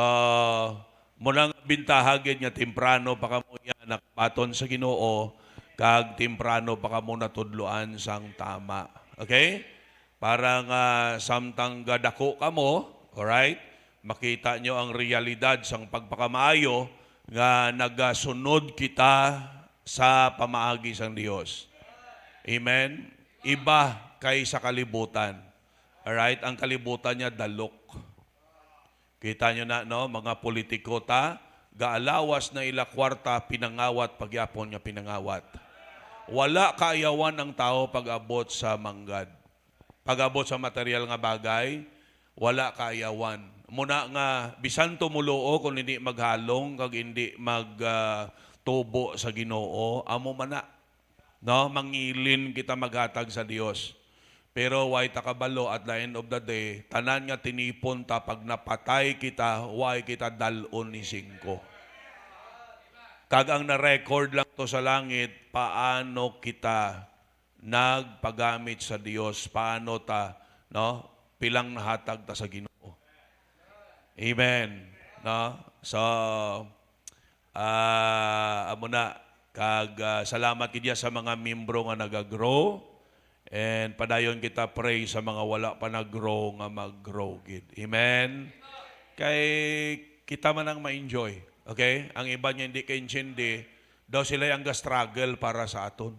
munang bintahagin nga temprano pa kamo yan nakapaton sa Ginoo kag temprano pa kamo natudloan sang tama. Okay? Para nga samtang gadako kamo, alright? Makita nyo ang realidad sang pagpakamaayo nga nagasunod kita sa pamaagi sang Dios. Amen? Iba kay sa kalibutan. Alright? Ang kalibutan niya dalok. Kita nyo na, no? Mga politiko ta, gaalawas na ila kwarta, pinangawat, pagyapon niya pinangawat. Wala kaayawan ng tao pag-abot sa manggad. Pag-abot sa material nga bagay, wala kaayawan. Muna nga, bisan tumuloo kung hindi maghalong, kag hindi magtubo sa Ginoo, amo man na. No? Mangilin kita maghatag sa Dios. Pero why takabalo at the end of the day, tanan nga tinipon ta pag napatay kita, why kita dalon ni 5. Kag ang na-record lang to sa langit, paano kita nagpagamit sa Dios, paano ta, no? Pilang nahatag ta sa Ginoo. Amen. No? So, amo na, kag salamat kidya sa mga membro nga nagagrow. And padayon kita pray sa mga wala pa nag-grow nga mag-grow gid. Amen? Kay kita man ang ma-enjoy. Okay? Ang iba niya hindi kaintindi, daw sila ang struggle para sa aton.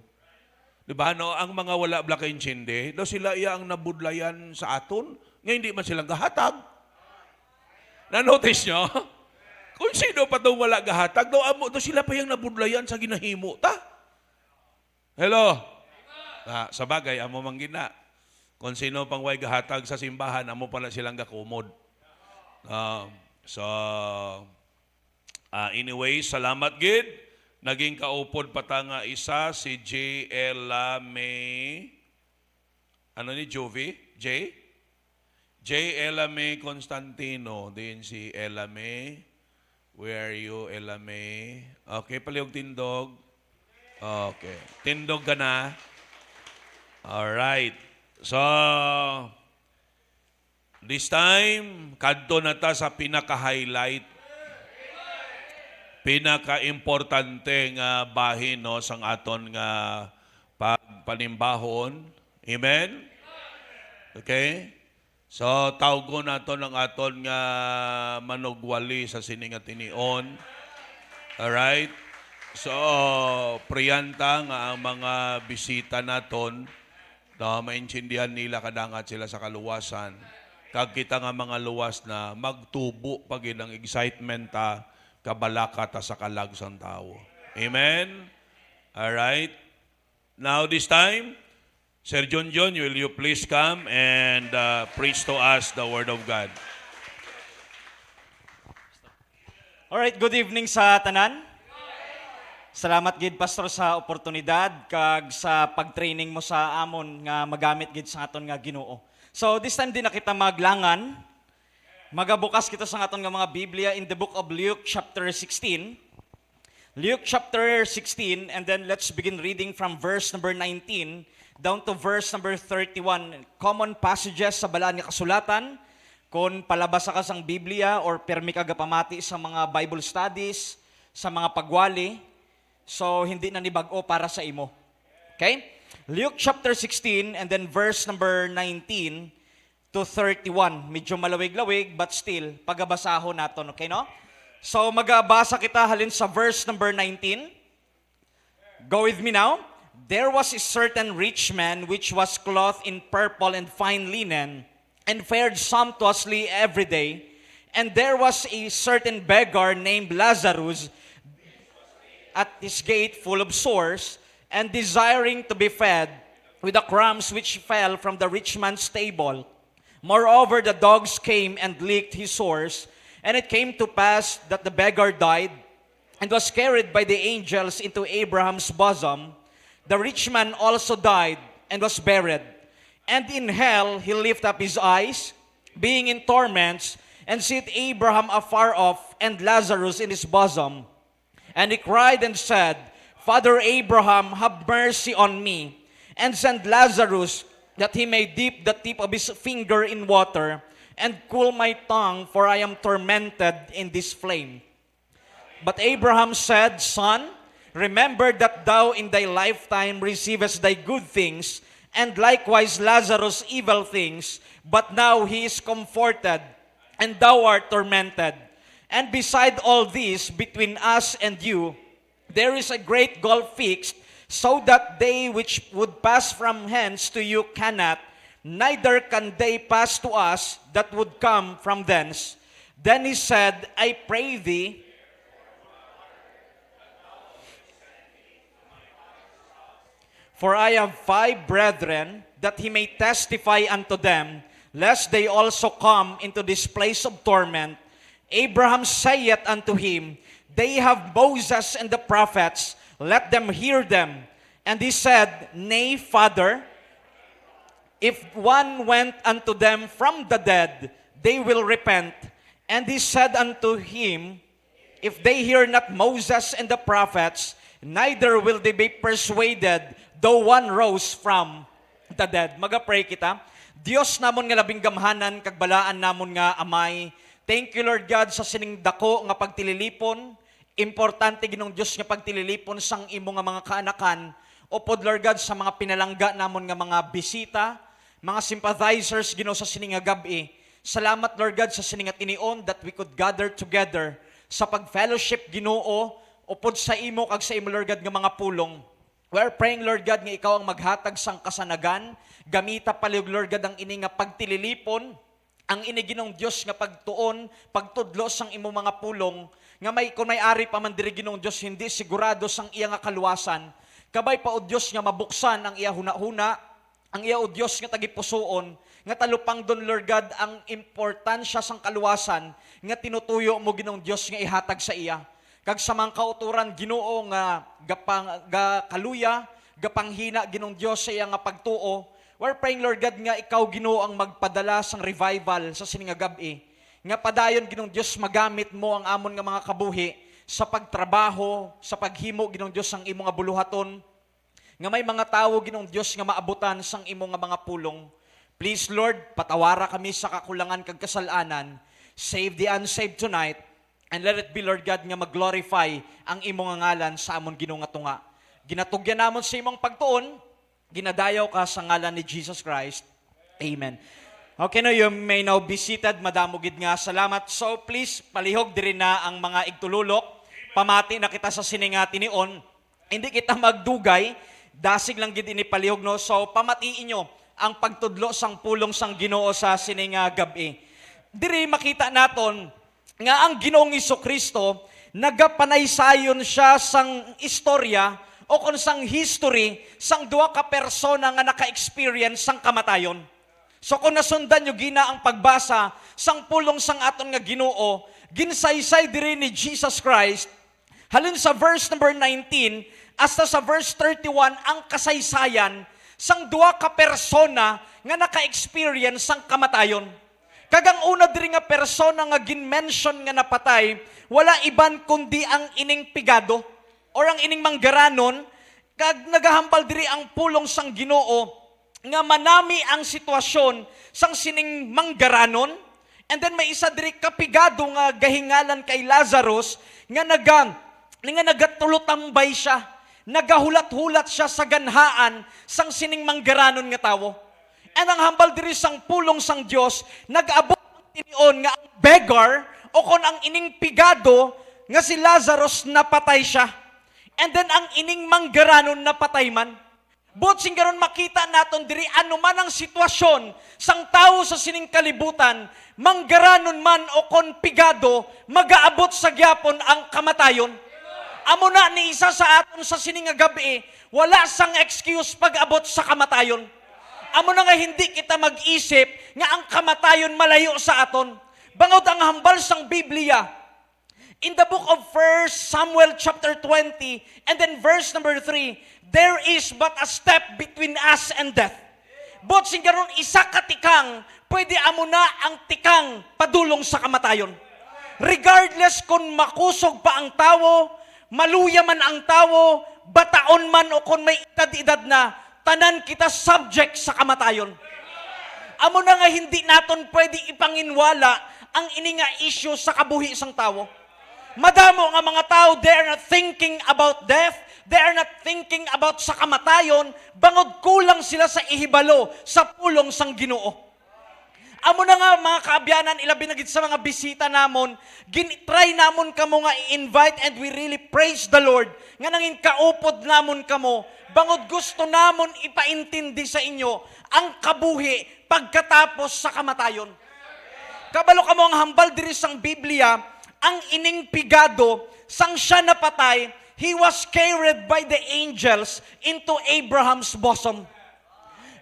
Diba? No? Ang mga wala bla kaintindi, daw sila ang nabudlayan sa aton, nga hindi man silang gahatag. Na-notice nyo? Kung sino pa daw wala gahatag, daw sila pa yung nabudlayan sa ginahimo ta. Hello? Sa bagay, amo manggina. Kung sino pang way gahatag sa simbahan, amo pala silang gakumod. Anyway, salamat gid. Naging kaupod pa ta nga isa si J. Elame. Ano ni Jovi? J. Elame Constantino. Din si Elame. Where are you, Elame? Okay, palihog tindog. Okay. Tindog ka na. Alright. So, this time, kadto na ta sa pinaka-highlight, pinaka-importante nga bahin no, sang aton nga pagpanimbahon. Amen? Okay? So, tawgo nato ng aton nga manugwali sa sininga tinion. Alright? So, priyanta nga ang mga bisita naton na maintindihan nila kadangat sila sa kaluwasan. Kag kita nga mga luwas na magtubo pag ang excitement ta, kabalaka ta sa kalag sang tao. Amen? Alright? Now this time, Sir John, will you please come and preach to us the Word of God? Alright, good evening sa tanan. Salamat gid pastor sa oportunidad kag sa pagtraining mo sa amon nga magamit gid sa aton nga Ginoo. So this time din na kita maglangan. Magabukas kita sa aton nga mga Biblia in the book of Luke chapter 16. Luke chapter 16 and then let's begin reading from verse number 19 down to verse number 31. Common passages sa balaan nga kasulatan. Kung palabasa ka sang Biblia or permi ka gapamati sa mga Bible studies, sa mga pagwali, so, hindi na nibag-o para sa imo. Okay? Luke chapter 16 and then verse number 19 to 31. Medyo malawig-lawig but still, pagabasahon natin. Okay, no? So, magabasa kita halin sa verse number 19. Go with me now. There was a certain rich man which was clothed in purple and fine linen and fared sumptuously every day. And there was a certain beggar named Lazarus at his gate full of sores, and desiring to be fed with the crumbs which fell from the rich man's table. Moreover, the dogs came and licked his sores, and it came to pass that the beggar died, and was carried by the angels into Abraham's bosom. The rich man also died, and was buried. And in hell he lifted up his eyes, being in torments, and seeth Abraham afar off, and Lazarus in his bosom. And he cried and said, Father Abraham, have mercy on me, and send Lazarus, that he may dip the tip of his finger in water, and cool my tongue, for I am tormented in this flame. But Abraham said, Son, remember that thou in thy lifetime receivest thy good things, and likewise Lazarus evil things, but now he is comforted, and thou art tormented. And beside all this, between us and you, there is a great gulf fixed, so that they which would pass from hence to you cannot, neither can they pass to us that would come from thence. Then he said, I pray thee, for I have 5 brethren, that he may testify unto them, lest they also come into this place of torment. Abraham saith unto him, They have Moses and the prophets, let them hear them. And he said, Nay, Father, if one went unto them from the dead, they will repent. And he said unto him, If they hear not Moses and the prophets, neither will they be persuaded, though one rose from the dead. Maga-pray kita. Dios namon nga labing gamhanan, kagbalaan namon nga amay. Thank you, Lord God, sa sining dako nga pagtililipon. Importante ginong Diyos nga pagtililipon sang imo nga mga kaanakan. Upod, Lord God, sa mga pinalangga namon nga mga bisita, mga sympathizers Ginoo sa sining nga gabi. Salamat, Lord God, sa sining nga tinion that we could gather together sa pag-fellowship Ginoo, upod sa imo kag sa imo, Lord God, nga mga pulong. We're praying, Lord God, nga ikaw ang maghatag sang kasanagan. Gamita paliog, Lord God, ang ini nga pagtililipon, ang iniginong Diyos nga pagtuon, pagtudlo sang imo mga pulong, nga may kung may ari pa man diri ginong Diyos, hindi sigurado sang iya nga kaluwasan. Kabay pa o Diyos nga mabuksan ang iya huna-huna, ang iya o Dios nga tagipusoon, nga talupang don Lord God ang importansya sang kaluwasan nga tinutuyo mo Ginoong Dios nga ihatag sa iya. Kag sa mga kauturan Ginoo nga kaluya, gapanghina Ginoong Dios sa iya nga pagtuo. We're praying Lord God nga ikaw Ginoo ang magpadala sang revival sa sining nga gabi. Nga padayon Ginoong Dios magamit mo ang amon nga mga kabuhi sa pagtrabaho, sa paghimo Ginoong Dios ang imong nga buluhaton. Nga may mga tao Ginoong Dios nga maabutan sang imong nga mga pulong. Please Lord, patawara kami sa kakulangan kag kasalanan. Save the unsaved tonight. And let it be, Lord God, nga mag-glorify ang imong nga ngalan sa amon Ginoo nga tunga. Ginatugyan namon sa imong pagtuon, ginadayaw ka sa ngalan ni Jesus Christ. Amen. Okay na, you may now be seated. Madamo gid nga salamat. So please, palihog diri na ang mga igtululok. Pamati na kita sa siningati ni On. Hindi kita magdugay. Dasig lang gid ini palihog no. So pamatiin nyo ang pagtudlo sang pulong sang Ginoo sa sininga gabi. Diri makita naton nga ang Ginoong Kristo nagapanaysayon siya sang istorya o kung sang history sang duwa ka persona nga naka-experience sang kamatayon. So kung nasundan nyo gina ang pagbasa sang pulong sang aton nga Ginoo, ginsaysay diri ni Jesus Christ, halin sa verse number 19 hasta sa verse 31 ang kasaysayan sang duwa ka persona nga naka-experience sang kamatayon. Kagang una diri nga persona nga gin-mention nga napatay, wala iban kundi ang ining pigado or ang ining manggaranon, kag nagahambal diri ang pulong sang Ginoo nga manami ang sitwasyon sang sining manggaranon. And then may isa diri kapigado nga gahingalan kay Lazarus nga nagatulotambay siya, nagahulat-hulat siya sa ganhaan sang sining manggaranon nga tawo. And ang hambal diri sang pulong sang Dios, nag-abot ang tinion nga ang beggar o kon ang ining pigado nga si Lazarus napatay siya. And then ang ining manggaranon napatay man. But singgaron makita naton diri ano man ang sitwasyon sang tao sa sining kalibutan, manggaranon man o kon pigado, magaabot sa gyapon ang kamatayon. Amo na ni isa sa aton sa sining nga gabi, wala sang excuse pag-abot sa kamatayon. Amo na nga hindi kita mag-isip nga ang kamatayon malayo sa aton. Bangod ang hambal sang Biblia, in the book of 1 Samuel chapter 20 and then verse number 3, there is but a step between us and death. But singgaron isa ka tikang, pwede amo na ang tikang padulong sa kamatayon. Regardless kung makusog pa ang tawo, maluya man ang tawo, bataon man o kung may edad-edad na, tanan kita subject sa kamatayon. Amo na nga hindi naton pwede ipanginwala ang ini nga issue sa kabuhi sang tawo. Madamo nga mga tao, they are not thinking about death, they are not thinking about sa kamatayon, bangod kulang sila sa ihibalo sa pulong sang Ginoo. Amo na nga mga kaabyanan, ilabi na gid sa mga bisita namon, try namon kamo nga i-invite and we really praise the Lord nga nangin kaupod namon kamo, bangod gusto namon ipaintindi sa inyo ang kabuhi pagkatapos sa kamatayon. Kabalo kamo ang hambal diri sang Biblia, ang ining pigado sang siya napatay, he was carried by the angels into Abraham's bosom.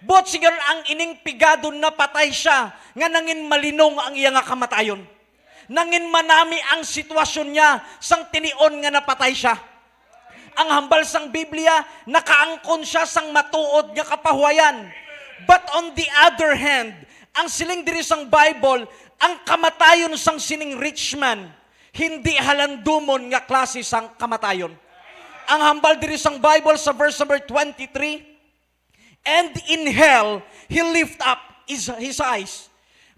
But siguro ang ining pigado napatay siya, nga nangin malinong ang iya nga kamatayon. Nangin manami ang sitwasyon niya, sang tinion nga napatay siya. Ang hambal sang Biblia, nakaangkon siya sang matuod nga kapahuayan. But on the other hand, ang siling diri sang Bible, ang kamatayon sang sining rich man, hindi halandumon nga klase sang kamatayon. Ang hambal diri sang Bible sa verse number 23, and in hell, he lift up his eyes.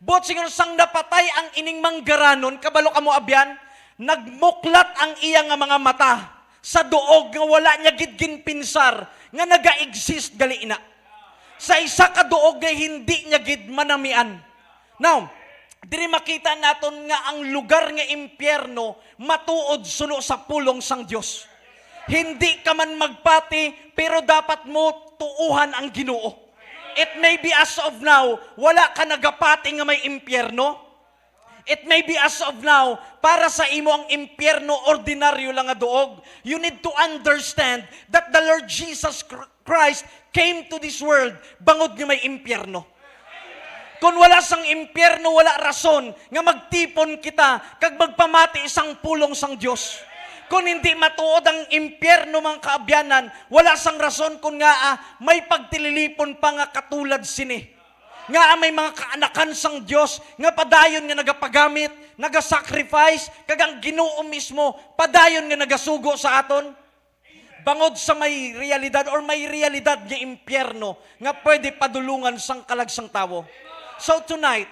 But siguro sang napatay ang ining manggaranon, kabalo kamo abyan, nagmuklat ang iya nga mga mata sa duog nga wala niya gid pinsar nga naga-exist gali ina. Sa isa ka duog nga hindi niya gid manamian. Now, diri makita naton nga ang lugar nga impyerno matuod suno sa pulong sang Dios. Hindi ka man magpati, pero dapat mo tuuhan ang Ginoo. It may be as of now, wala ka nagapati nga may impyerno. it may be as of now, para sa imo ang impyerno, ordinaryo lang nga duog. You need to understand that the Lord Jesus Christ came to this world, bangod nga may impyerno. Kung wala sang impyerno, wala rason nga magtipon kita kag magpamati isang pulong sang Dios. Kung hindi matuod ang impyerno mga kaabyanan, wala sang rason kung nga may pagtililipon pa nga katulad sini. Nga may mga kaanakan sang Dios nga padayon nga nagapagamit, nagasacrifice, kag ang Ginoo mismo padayon nga nagasugo sa aton. Bangod sa may realidad or may realidad nga impyerno nga pwede padulungan sang kalagsang tawo. So tonight,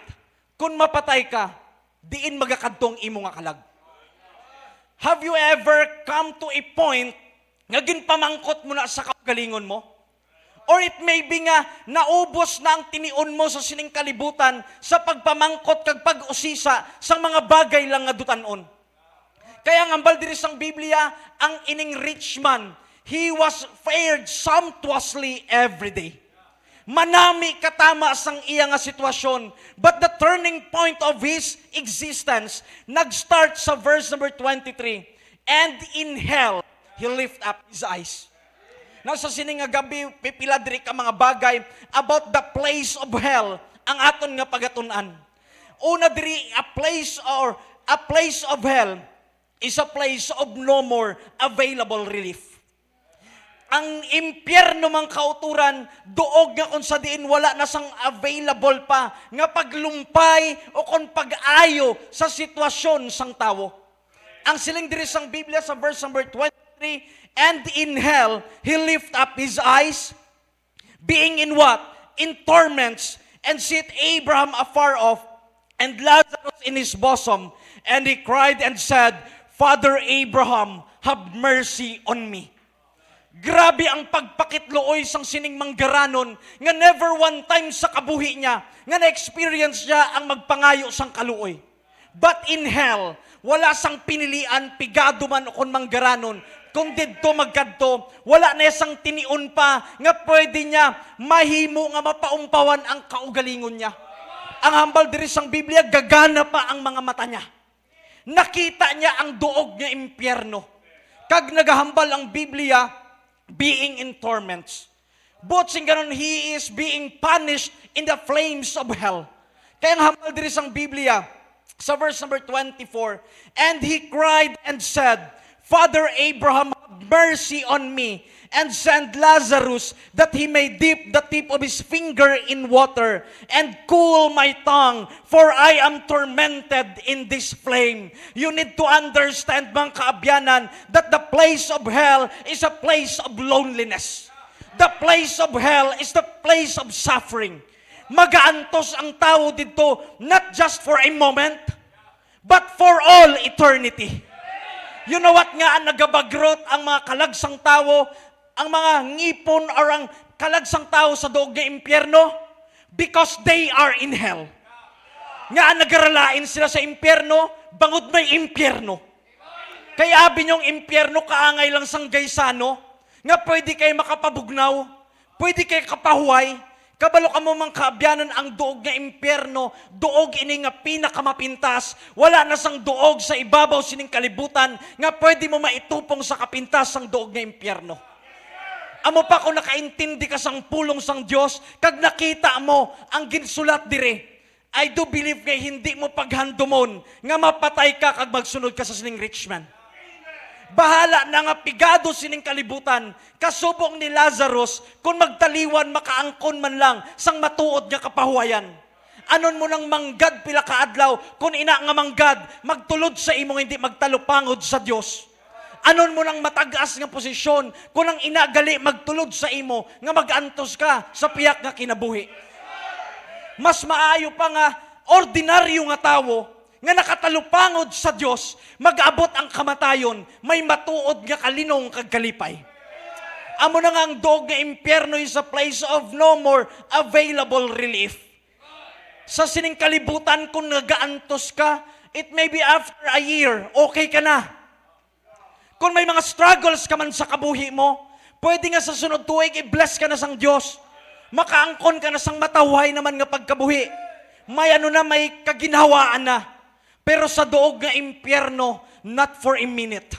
kung mapatay ka, diin magakadtong imo nga kalag. Have you ever come to a point nga ginpamangkot mo na sa kaugalingon mo? Or it may be nga naubos na ang tinion mo sa sining kalibutan sa pagpamangkot kag pag-usisa sa mga bagay lang nga dutanon. Kaya nga diri sang Biblia, ang ining rich man, he was fared sumptuously every day. Manami katama sang iya nga sitwasyon. But the turning point of his existence, nag-start sa verse number 23. And in hell, he lift up his eyes. Now sa sining nga gabi, pipila diri ka mga bagay about the place of hell, ang aton nga pagatun-an. Una diri, a place of hell is a place of no more available relief. Ang impyerno mang kauturan, duog nga kung sa diin wala na sang available pa nga paglumpay o kung pag-ayo sa sitwasyon sang tawo. Ang siling diri sang Biblia sa verse number 23, and in hell he lift up his eyes, being in what? In torments, and sit Abraham afar off, and Lazarus in his bosom. And he cried and said, Father Abraham, have mercy on me. Grabe ang pagpakitlooy sang sining manggaranon nga never one time sa kabuhi niya nga na-experience niya ang magpangayo sang kaluoy. But in hell, wala sang pinilian, pigado man o kon manggaranon, kung didto magkadto, wala na sang tinion pa nga pwede niya mahimo nga mapaumpawan ang kaugalingon niya. Ang hambal diri sang Biblia, gagana pa ang mga mata niya. Nakita niya ang duog nga impyerno. Kag nagahambal ang Biblia, being in torments. But sing ganon, he is being punished in the flames of hell. Kaya ang hambal diri sang Biblia, sa verse number 24, and he cried and said, Father Abraham, have mercy on me, and send Lazarus that he may dip the tip of his finger in water and cool my tongue, for I am tormented in this flame. You need to understand, mga kaabyanan, that the place of hell is a place of loneliness. The place of hell is the place of suffering. Magaantos ang tao dito, not just for a moment, but for all eternity. You know what nga ang nagabagrot ang mga kalagsang tao, ang mga ngipon or ang kalagsang tao sa doog ng impyerno? Because they are in hell. Nga ang nagaralain sila sa impyerno, bangod may impyerno. Kaya abi niyong impyerno, kaangay lang sang gaysano, nga pwede kayo makapabugnaw, pwede kayo kapahuway, kabalo ka mo mang kaabyanan ang duog nga impyerno, duog ini nga pinakamapintas, wala na sang duog sa ibabaw sining kalibutan, nga pwede mo maitupong sa kapintas sang duog nga impyerno. Amo pa kung nakaintindi ka sang pulong sang Dios, kag nakita mo ang ginsulat dire, I do believe nga hindi mo paghandomon nga mapatay ka kag magsunod ka sa sining rich man. Bahala na nga pigado sining kalibutan, kasubong ni Lazarus, kung magtaliwan makaangkon man lang sang matuod nga kapahuwayan. Anon mo nang manggad pila kaadlaw, kung ina nga manggad, magtulod sa imong hindi magtalupangod sa Dios. Anon mo nang matagas nga posisyon, kung ang inagali magtulod sa imo, nga magantos ka sa piyak nga kinabuhi. Mas maayo pa nga, ordinaryo nga tawo, nga nakatalupangod sa Dios, mag-abot ang kamatayon, may matuod nga kalinong kag kalipay. Amo na nga ang duog nga impyerno is a place of no more available relief. Sa sining kalibutan, kung nagaantos ka, it may be after a year, okay ka na. Kung may mga struggles ka man sa kabuhi mo, pwede nga sa sunod tuig, i-bless ka na sang Diyos. Makaangkon ka na sang matawhay naman nga pagkabuhi. May ano na, may kaginhawaan na. Pero sa doog nga impyerno, not for a minute,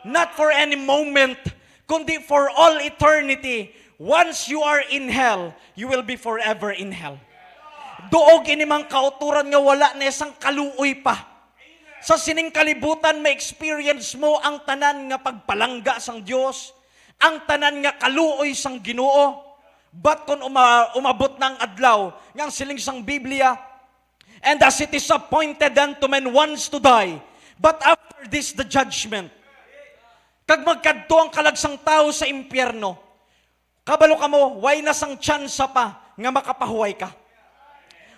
not for any moment, kundi for all eternity. Once you are in hell, you will be forever in hell. Doog inimang kauturan nga wala na isang kaluoy pa. Sa sining kalibutan, may experience mo ang tanan nga pagpalangga sang Dios, ang tanan nga kaluoy sang Ginoo. But kung umabot ng adlaw, ngang siling sang Biblia, and as it is appointed unto men once to die, but after this the judgment. Kag magkadto ang kalagsang tao sa impyerno, kabalo ka mo, way na sang tsansa pa nga makapahuway ka.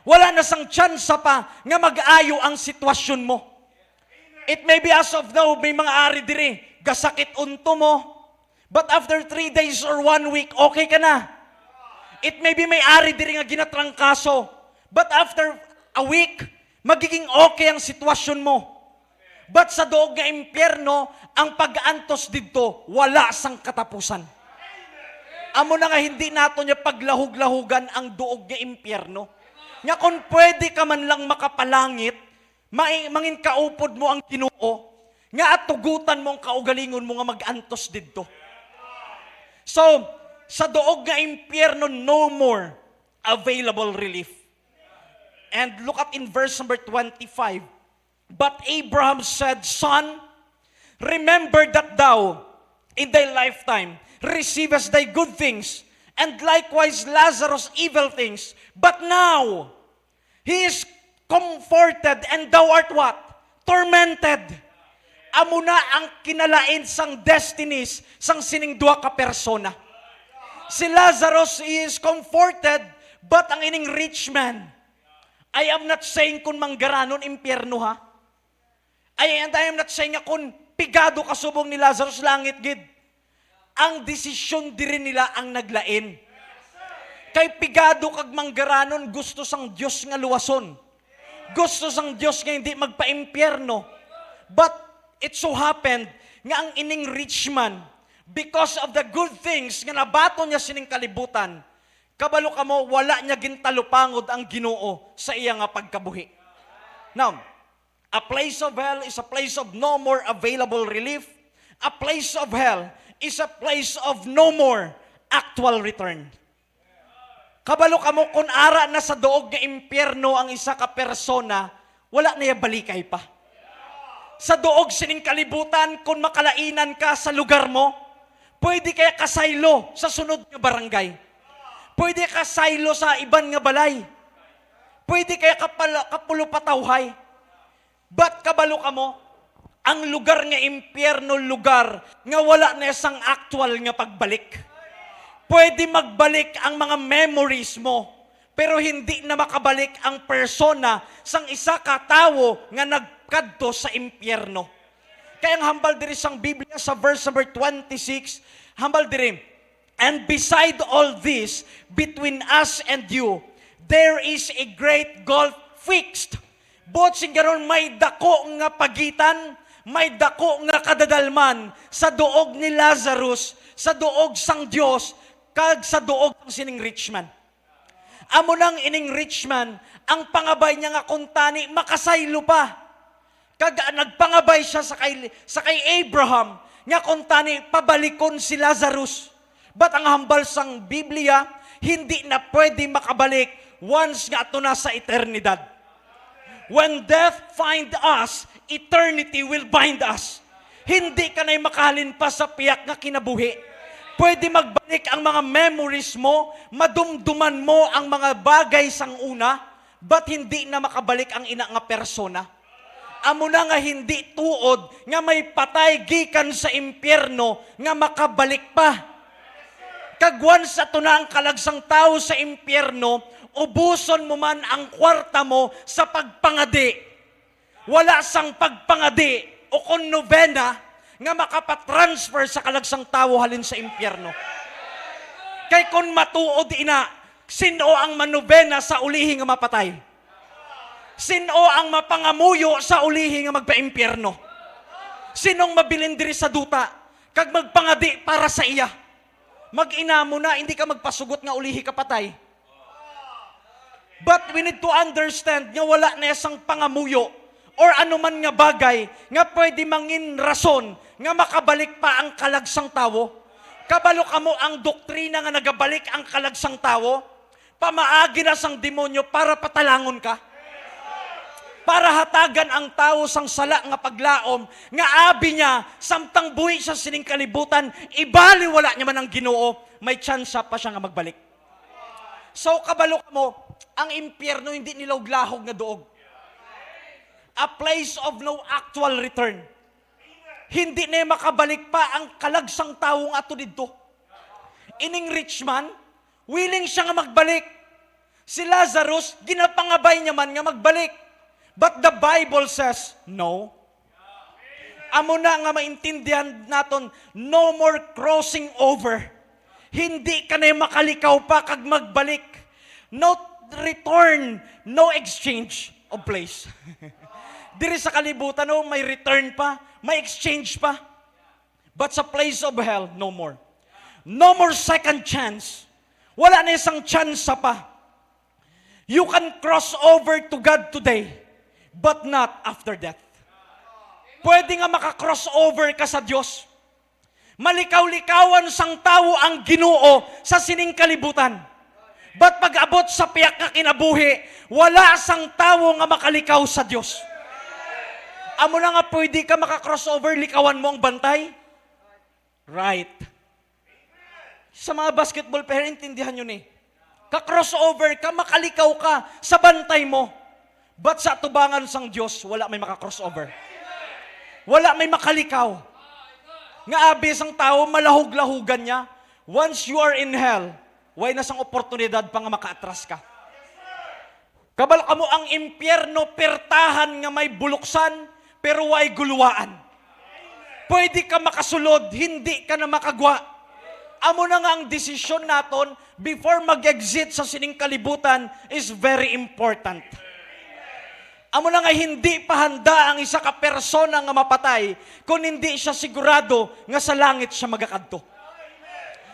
Wala na sang tsansa pa nga mag-ayo ang sitwasyon mo. It may be as of now, may mga ari diri, gasakit unto mo, but after 3 days or 1 week, okay ka na. It may be may ari diri nga ginatrangkaso, but after a week, magiging okay ang sitwasyon mo. But sa doog nga impyerno, ang pag-antos dito, wala sang katapusan. Amo na nga hindi nato niya paglahug-lahugan ang doog nga impyerno. Nga kung pwede ka man lang makapalangit, mangin kaupod mo ang Ginoo, nga at tugutan mo ang kaugalingon mo nga mag-antos dito. So, sa doog nga impyerno, no more available relief. And look at in verse number 25. But Abraham said, Son, remember that thou, in thy lifetime, receivest thy good things, and likewise Lazarus evil things. But now, he is comforted, and thou art what? Tormented. Amo na ang kinalain sang destinies sang sining dua ka persona. Si Lazarus is comforted, but ang ining rich man, I am not saying kung manggaranon impyerno ha. I am not saying nga kung pigado kasubong ni Lazarus langit gid. Ang desisyon diri nila ang naglain. Kay pigado kag manggaranon gusto sang Dios nga luwason. Gusto sang Dios nga hindi magpa-impyerno. But it so happened nga ang ining rich man, because of the good things nga nabato niya sining kalibutan, kabalo ka mo, wala niya gintalupangod ang Ginoo sa iya nga pagkabuhi. Now, a place of hell is a place of no more available relief. A place of hell is a place of no more actual return. Kabalo ka mo, kung ara na sa doog nga impyerno ang isa ka persona, wala na balikay pa. Sa doog sining kalibutan, kung makalainan ka sa lugar mo, pwede kaya kasaylo sa sunod nga barangay. Pwede ka saylo sa iban nga balay. Pwede kaya kapulo patawhay. But kabalo ka mo, ang lugar nga impyerno, lugar nga wala na isang actual nga pagbalik. Pwede magbalik ang mga memories mo, pero hindi na makabalik ang persona sang isa ka tawo nga nagkadto sa impyerno. Kaya ang hambal diri sang Biblia sa verse number 26, hambal diri, and beside all this, between us and you, there is a great gulf fixed. Botsing garon may dako nga pagitan, may dako nga kadadalman sa doog ni Lazarus, sa doog sang Dios, kag sa doog ng sining rich man. Amo nang ining rich man, ang pangabay niya nga kuntani makasaylo pa. Kag nagpangabay siya sa kay Abraham nga kuntani pabalikon si Lazarus. But ang hambal sang Biblia, hindi na pwede makabalik once nga ato na sa eternidad. When death find us, eternity will bind us. Hindi ka na'y makahalin pa sa piyak nga kinabuhi. Pwede magbalik ang mga memories mo, madumduman mo ang mga bagay sang una, but hindi na makabalik ang ina nga persona. Amo na nga hindi tuod nga may patay gikan sa impyerno nga makabalik pa. Kagwan sa ito na ang kalagsang tao sa impyerno, ubuson mo man ang kwarta mo sa pagpangadi. Wala sang pagpangadi o kung novena nga makapatransfer sa kalagsang tao halin sa impyerno. Kay kung matuod ina, sino ang manovena sa ulihi nga mapatay? Sino ang mapangamuyo sa ulihi nga magpa-impyerno? Sinong mabilin diri sa duta kag magpangadi para sa iya? Mag-ina mo na, hindi ka magpasugot nga ulihi ka patay. But we need to understand nga wala na isang pangamuyo o or anuman nga bagay nga pwede mangin rason nga makabalik pa ang kalagsang tawo. Kabalo ka mo ang doktrina nga nagabalik ang kalagsang tawo, pamaagi na sang demonyo para patalangon ka. Para hatagan ang tao sang sala nga paglaom, nga abi niya, samtang buhi sa sining kalibutan, ibali wala niya man ang Ginoo, may tsansa pa siya nga magbalik. So kabalo ka mo, ang impyerno hindi nilaw-lahog nga doog. A place of no actual return. Hindi na makabalik pa ang kalagsang taong ato dito. Ining rich man, willing siya nga magbalik. Si Lazarus, ginapangabay niya man nga magbalik. But the Bible says, no. Amo na nga maintindihan naton, no more crossing over. Hindi ka na makalikaw pa kag magbalik. No return, no exchange of place. Diri sa kalibutan, no, may return pa, may exchange pa. But sa place of hell, no more. No more second chance. Wala na isang chance pa. You can cross over to God today, but not after death. Pwede nga makakross over ka sa Diyos. Malikaw-likawan sang tao ang Ginoo sa sining kalibutan. But pag abot sa piyak nga kinabuhi, wala sang tao nga makalikaw sa Diyos. Amo na nga pwede ka makakross-over, likawan mo ang bantay? Right. Sa mga basketball player, intindihan nyo ni. Ka-crossover ka, makalikaw ka sa bantay mo. But sa tubangan sang Diyos, wala may maka-crossover. Wala may makalikaw. Nga abis ang tao, malahug-lahugan niya. Once you are in hell, way na sang oportunidad pa nga makaatras ka. Kabal ka mo ang impyerno, pertahan nga may buluksan, pero way guluwaan. Pwede ka makasulod, hindi ka na makagwa. Amo na nga ang desisyon naton before mag-exit sa sining kalibutan is very important. Amo na nga hindi pa handa ang isa ka persona nga mapatay kung hindi siya sigurado nga sa langit siya magakadto.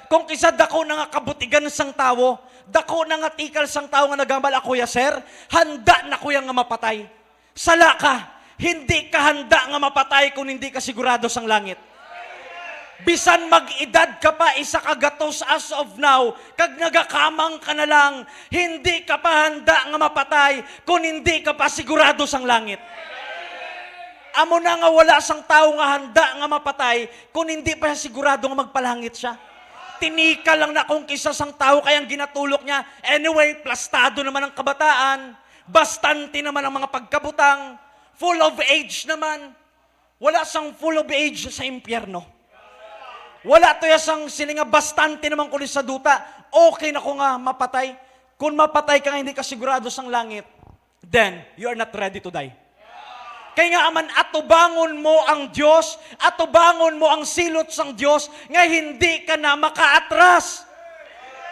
Kung kisa dako na nga kabutigan sang tawo, dako na nga tikal sang tawo nga nagamal ako ya sir, handa na kuya nga mapatay. Sala ka, hindi ka handa nga mapatay kung hindi ka sigurado sang langit. Bisan mag-edad ka pa, isa ka gatos as of now, kag nagakamang ka na lang, hindi ka pa handa nga mapatay kung hindi ka pa sigurado sang langit. Amo na nga wala sang tao nga handa nga mapatay kung hindi pa sigurado nga magpalangit siya. Tinika lang na kung kisa sang tao kayang ginatulok niya. Anyway, plastado naman ang kabataan, bastante naman ang mga pagkabutang, full of age naman. Wala sang full of age sa impyerno. Wala to yasang sininga bastante naman kulis sa duta. Okay na ko nga mapatay. Kung mapatay ka nga hindi ka sigurado sang langit, then you are not ready to die. Kaya nga aman atubangon mo ang Diyos, atubangon mo ang silot sang Diyos, nga hindi ka na makaatras.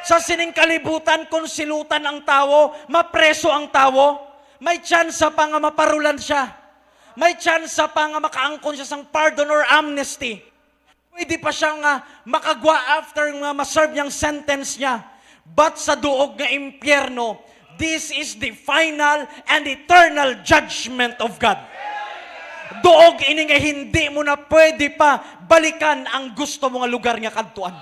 Sa sining kalibutan, kung silutan ang tao, mapreso ang tao, may tsansa pa nga maparulan siya. May tsansa pa nga makaangkon siya sang pardon or amnesty. Pwede pa siyang makagwa after nga maserve niyang sentence niya. But sa duog nga impyerno, this is the final and eternal judgment of God. Duog ini nga hindi mo na pwede pa balikan ang gusto mo nga lugar nga kadtuan.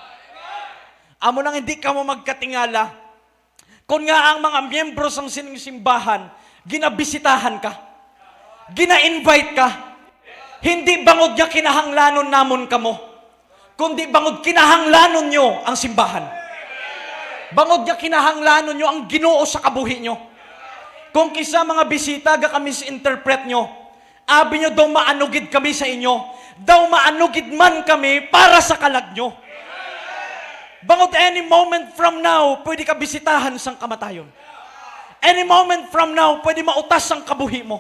Amo nang hindi ka mo magkatingala. Kung nga ang mga miyembro sang sining simbahan, ginabisitahan ka, gina-invite ka, hindi bangod niya kinahanglanon namon kamo. Kundi bangod kinahanglanon nyo ang simbahan. Bangod niya kinahanglanon nyo ang Ginoo sa kabuhi nyo. Kung kisa mga bisita ga kami interpret nyo, abi nyo daw maanugid kami sa inyo, daw maanugid man kami para sa kalag nyo. Bangod any moment from now, pwede ka bisitahan sang kamatayon. Any moment from now, pwede mautas ang kabuhi mo.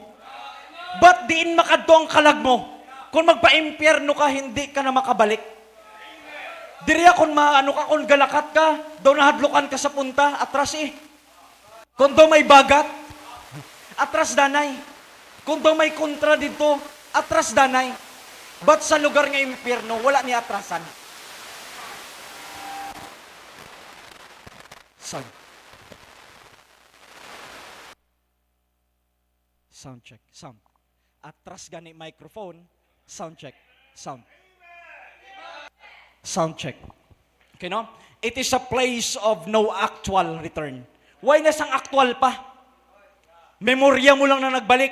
But diin makadto ang kalag mo. Kung magpa-impyerno ka, hindi ka na makabalik. Diriya kung maano ka, kung galakat ka, daw nahadlukan ka sa punta, atras Kung daw may bagat, atras danay. Kung daw may kontra dito, atras danay. But sa lugar ng impyerno, wala ni atrasan. Sound check. Sound. atras gani microphone, sound check, sound. Sound check. Okay, no? It is a place of no actual return. Why nasang actual pa? Memorya mo lang na nagbalik.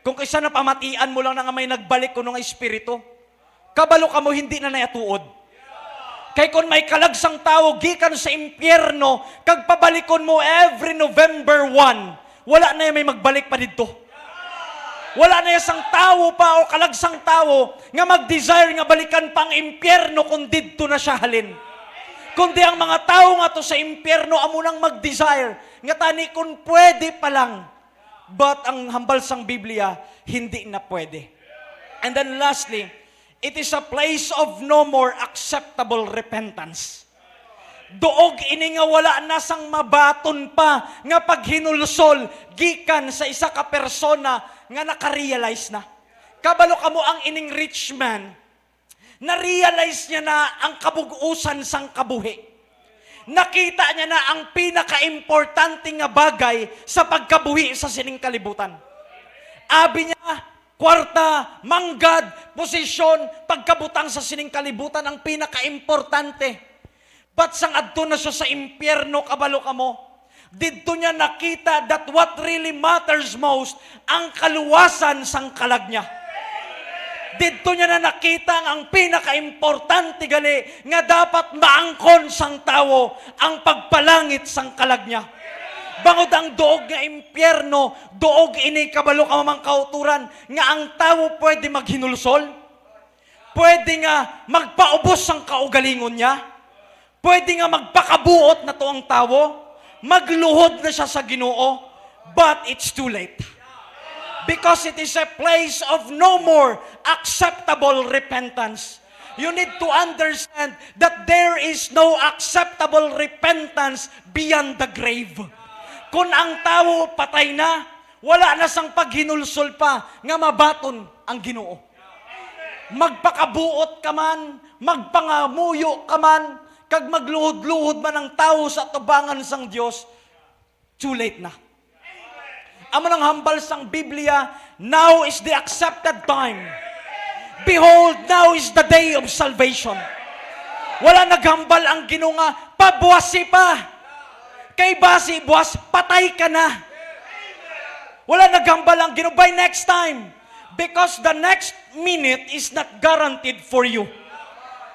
Kung kaysa na pamatian mo lang na nga may nagbalik kuno nga espiritu. Kabalo ka mo hindi na nayatuod. Kay kung may kalagsang tao gikan sa impyerno, kag pabalikon mo every November 1, wala na may magbalik pa dito. Wala na isang tao pa o kalagsang tao nga mag-desire nga balikan pang impyerno kung dito na siya halin. Kundi ang mga tao nga to sa impyerno amo nang mag-desire nga tani kung pwede pa lang. But ang hambal sang Biblia, hindi na pwede. And then lastly, it is a place of no more acceptable repentance. Doog ini nga wala na sang mabaton pa nga paghinulsol gikan sa isa ka persona nga nakarealize na. Kabalo kamo ang ining rich man, na-realize niya na ang kabugusan sang kabuhi. Nakita niya na ang pinaka-importante nga bagay sa pagkabuhi sa sining kalibutan. Abi niya, kwarta, manggad, posisyon, pagkabutang sa sining kalibutan ang pinaka-importante. But sang adto na siya sa impyerno, kabalo kamo, dito niya nakita that what really matters most, ang kaluwasan sang kalag niya. Dito niya na nakita ang pinaka-importante gali nga dapat maangkon sang tao ang pagpalangit sang kalag niya. Bangod ang doog nga impyerno, doog ini kabalo ka mamang kauturan nga ang tao pwede maghinulsol, pwede nga magpaubos sang kaugalingon niya, pwede nga magpakabuot na to ang tao, magluhod na siya sa Ginoo, but it's too late. Because it is a place of no more acceptable repentance. You need to understand that there is no acceptable repentance beyond the grave. Kung ang tao patay na, wala na sang paghinulsol pa nga mabaton ang Ginoo. Magpakabuot ka man, magpangamuyo ka man, kag magluhod-luhod man ang tao sa tubangan sang Dios, too late na. Amo nang hambal sang Biblia, now is the accepted time. Behold, now is the day of salvation. Wala naghambal ang Ginoo nga, pabuwasi pa. Kay basi buwas, patay ka na. Wala naghambal ang Ginoo by next time. Because the next minute is not guaranteed for you.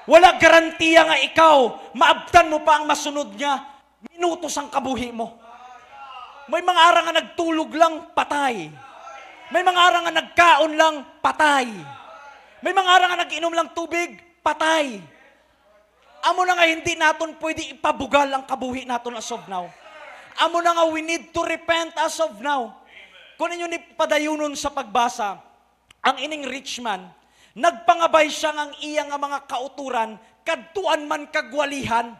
Wala garantiya nga ikaw, maabtan mo pa ang masunod niya, minutos ang kabuhi mo. May mga arang nga nagtulog lang, patay. May mga arang nga nagkaon lang, patay. May mga arang nga nag-inom lang tubig, patay. Amo na nga hindi naton pwede ipabugal ang kabuhi naton as of now. Amo na nga we need to repent as of now. Kung ninyo ni padayunon sa pagbasa, ang ining rich man, nagpangabay siya ng iyang mga kauturan, kadtuan man kagwalihan.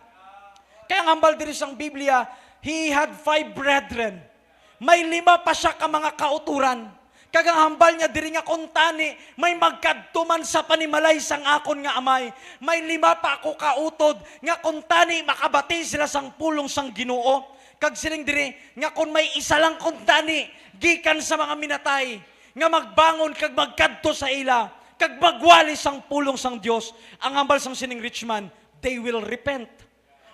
Kaya ang hambal diri sang Biblia, he had 5 brethren. May 5 pa siya ka mga kauturan. Kagang hambal niya diri nga kuntani, may magkadtuman sa panimalay sang akon nga amay. May 5 pa ako kautod, nga kuntani makabati sila sang pulong sang Ginoo. Kag siling diri, nga kung may isa lang kuntani, gikan sa mga minatay, nga magbangon kag magkadto sa ila, kag magwali sang pulong sang Dios. Ang hambal sang sining rich man, they will repent.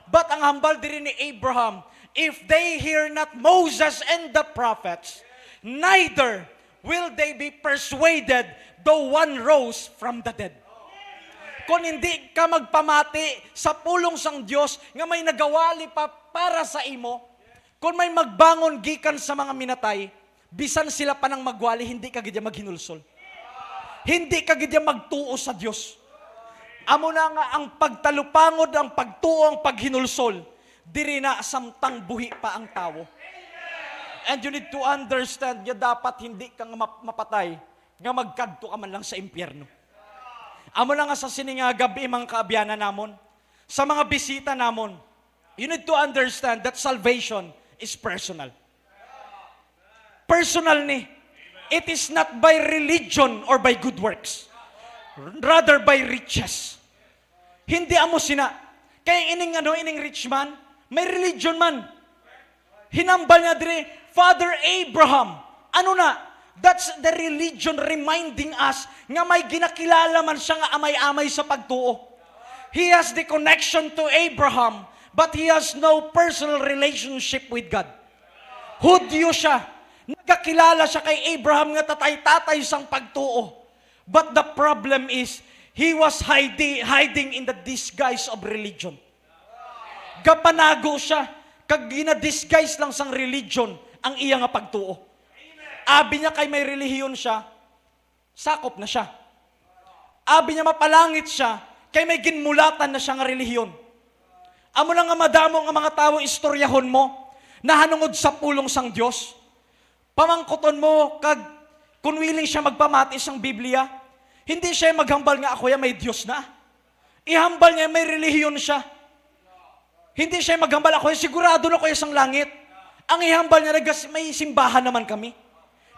But ang hambal diri ni Abraham, if they hear not Moses and the prophets, neither will they be persuaded though one rose from the dead. Kung hindi ka magpamati sa pulong sang Dios nga may nagawali pa para sa imo, kung may magbangon gikan sa mga minatay, bisan sila pa nang magwali, hindi ka gidya maghinulsol. Hindi ka gidya magtuo sa Dios. Amo na nga ang pagtalupangod, ang pagtuo, ang paghinulsol, diri na samtang buhi pa ang tao. And you need to understand, ya dapat hindi kang mapatay, nga magkadto ka man lang sa impyerno. Amo na nga sa sininga gabi mga kaabyanan namon, sa mga bisita namon, you need to understand that salvation is personal. Personal ni. It is not by religion or by good works. Rather by riches. Hindi amo sina. Kaya ining rich man, may religion man. Hinambal niya dire, Father Abraham, ano na? That's the religion reminding us nga may ginakilala man siya nga amay-amay sa pagtuo. He has the connection to Abraham, but he has no personal relationship with God. Hudyo siya. Nagkakilala siya kay Abraham nga tatay-tatay sang pagtuo. But the problem is, he was hiding in the disguise of religion. Gapanago siya, kag gina-disguise lang sang religion ang iya nga pagtuo. Abi niya kay may relihiyon siya, sakop na siya. Abi niya mapalangit siya, kay may ginmulatan na siya nga relihiyon. Amo na nga madamo nga mga tao istoryahon mo, nahanungod sa pulong sang Dios. Pamangkoton mo, kag kung willing siya magpamati sang Biblia, hindi siya maghambal nga ako ya may Diyos na. Ihambal niya may relihiyon siya. Hindi siya maghambal ako ya sigurado na ko sang langit. Ang ihambal niya may simbahan naman kami.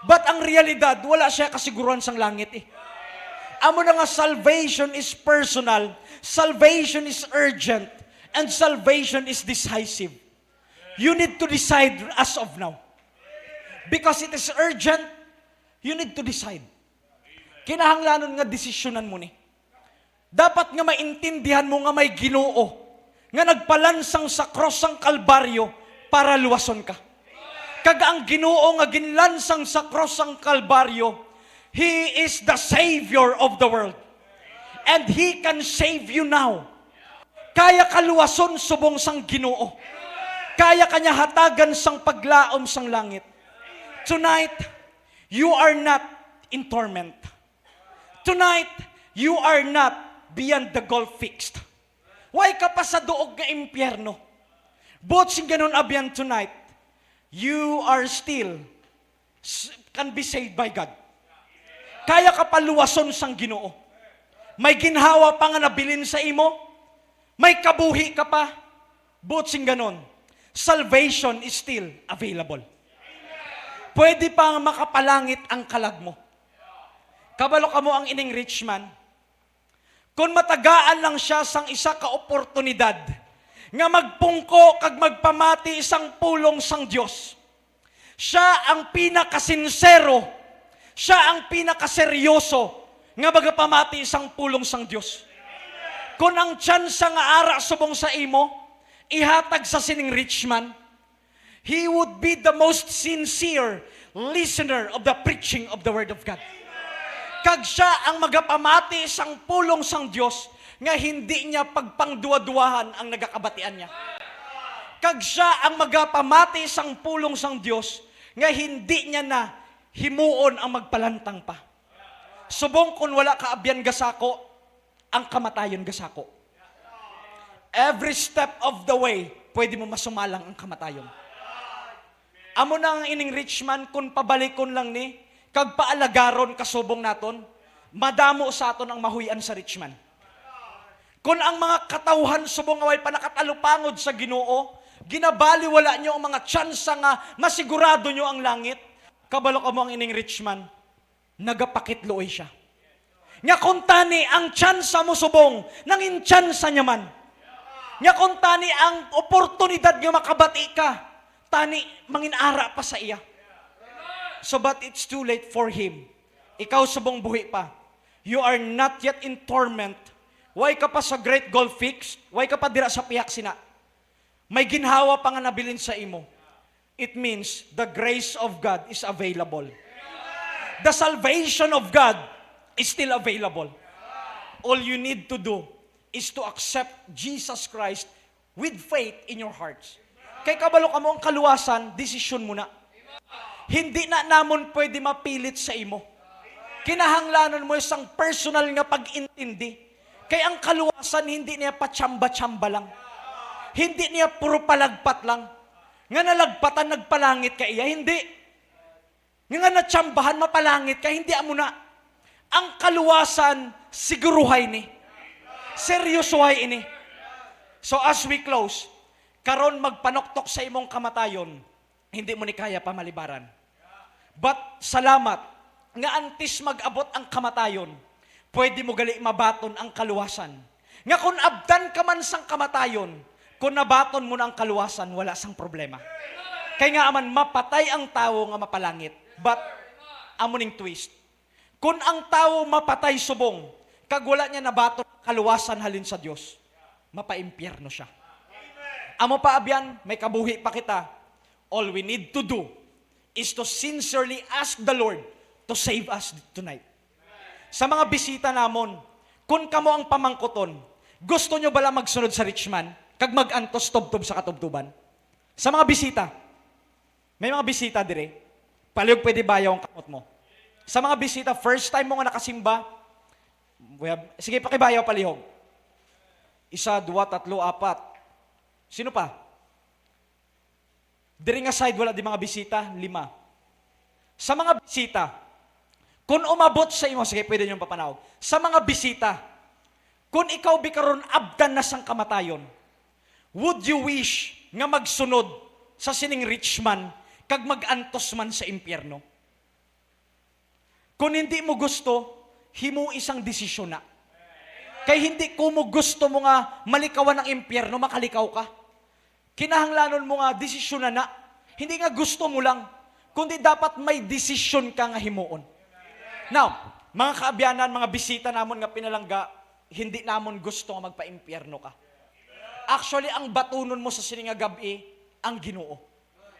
But ang realidad, wala siya kasiguruhan sang langit eh. Amo na nga salvation is personal, salvation is urgent, and salvation is decisive. You need to decide as of now. Because it is urgent, you need to decide. Kinahanglanon nga desisyonan mo ni. Dapat nga maintindihan mo nga may Ginoo, nga nagpalansang sa cross ang Kalbaryo para luwason ka. Kag ang Ginoo nga ginlansang sa cross ang Kalbaryo, He is the Savior of the world. And He can save you now. Kaya kaluwason subong sang Ginoo. Kaya kanya hatagan sang paglaom sang langit. Tonight, you are not in torment. Tonight, you are not beyond the goal fixed. Why ka pa sa duog nga impyerno? But sing ganon abyan tonight, you are still can be saved by God. Kaya ka paluwason sang Ginoo. May ginhawa pa nga nabilin sa imo. May kabuhi ka pa. But sing ganon, salvation is still available. Pwede pa nga makapalangit ang kalag mo. Kabalo ka mo ang ining rich man. Kung matagaan lang siya sang isa ka oportunidad, nga magpungko kag magpamati isang pulong sang Dios. Siya ang pinakasinsero, siya ang pinakaseryoso nga magpamati isang pulong sang Dios. Kung ang tsansa nga ara subong sa imo, ihatag sa sining rich man, he would be the most sincere listener of the preaching of the Word of God. Kag siya ang magapamati isang pulong sang Dios, nga hindi niya pagpangduwa-duwahan ang nagakabatian niya. Kag siya ang magapamati sang pulong sang Dios, nga hindi niya na himuon ang magpalantang pa. Subong kung wala kaabyan gasako, ang kamatayon gasako. Every step of the way, pwede mo masumalang ang kamatayon. Amo na ang ining rich man, kung pabalikon lang ni, kag paalagaron kasubong naton, madamo sa aton ang mahuyan sa rich man. Kung ang mga katawhan subong away panakatalupangod sa Ginoo, ginabaliwala nyo ang mga tsansa nga masigurado nyo ang langit, kabalo ka mo ang ining rich man, nagapakitloy siya. Nga kung tani ang tsansa mo subong, nangin tsansa niya man. Nga kung tani ang oportunidad nga makabati ka, tani manginara pa sa iya. So but it's too late for him. Ikaw subong buhi pa. You are not yet in torment. Why ka pa sa great goal fixed? Why ka pa dira sa piyak sina? May ginhawa pa nga nabilin sa imo. It means the grace of God is available. The salvation of God is still available. All you need to do is to accept Jesus Christ with faith in your hearts. Kay kabalo ka mo ang kaluwasan, desisyon mo na. Hindi na namon pwede mapilit sa imo. Kinahanglanon mo isang personal nga pag-intindi. Kay ang kaluwasan, hindi niya patsamba-tsamba lang. Hindi niya puro palagpat lang. Nga nalagpatan, nagpalangit ka iya, hindi. Nga natsambahan, mapalangit ka, hindi amo na. Ang kaluwasan, siguruhay ni. Seryosohay ini. So as we close, karon magpanoktok sa imong kamatayon, hindi mo ni kaya pamalibaran. But salamat, nga antis mag-abot ang kamatayon, pwede mo gali mabaton ang kaluwasan. Nga kung abdan ka man sang kamatayon, kung nabaton mo na ang kaluwasan, wala sang problema. Kaya nga aman, mapatay ang tao nga mapalangit. But amuning twist. Kung ang tao mapatay subong, kag wala niya nabato kaluwasan halin sa Dios, mapaimpyerno siya. Amo pa abyan, may kabuhi pa kita. All we need to do is to sincerely ask the Lord to save us tonight. Sa mga bisita namon, kung kamo ang pamangkoton, gusto nyo bala magsunod sa Richman, kag mag-antos tubtob sa katubtuban? Sa mga bisita, may mga bisita dire, palihog pwede bayaw ang kamot mo. Sa mga bisita, first time mo nga nakasimba, sige, pakibayaw palihog. 1, 2, 3, 4. Sino pa? Diri nga side, wala di mga bisita, 5. Sa mga bisita, kung umabot sa imo, sige, pwede niyong papanawag. Sa mga bisita, kung ikaw bikaron abdan na sang kamatayon, would you wish nga magsunod sa sining rich man, kag mag-antos man sa impyerno? Kung hindi mo gusto, himo isang desisyon na. Kay hindi ko mo gusto mo nga malikawan ng impyerno, makalikaw ka. Kinahanglanon mo nga desisyon na. Hindi nga gusto mo lang, kundi dapat may desisyon ka nga himuon. Now, mga kaabyanan, mga bisita namon nga pinalangga, hindi namon gusto nga magpa-impyerno ka. Actually, ang batunon mo sa sininga gabi, ang Ginoo.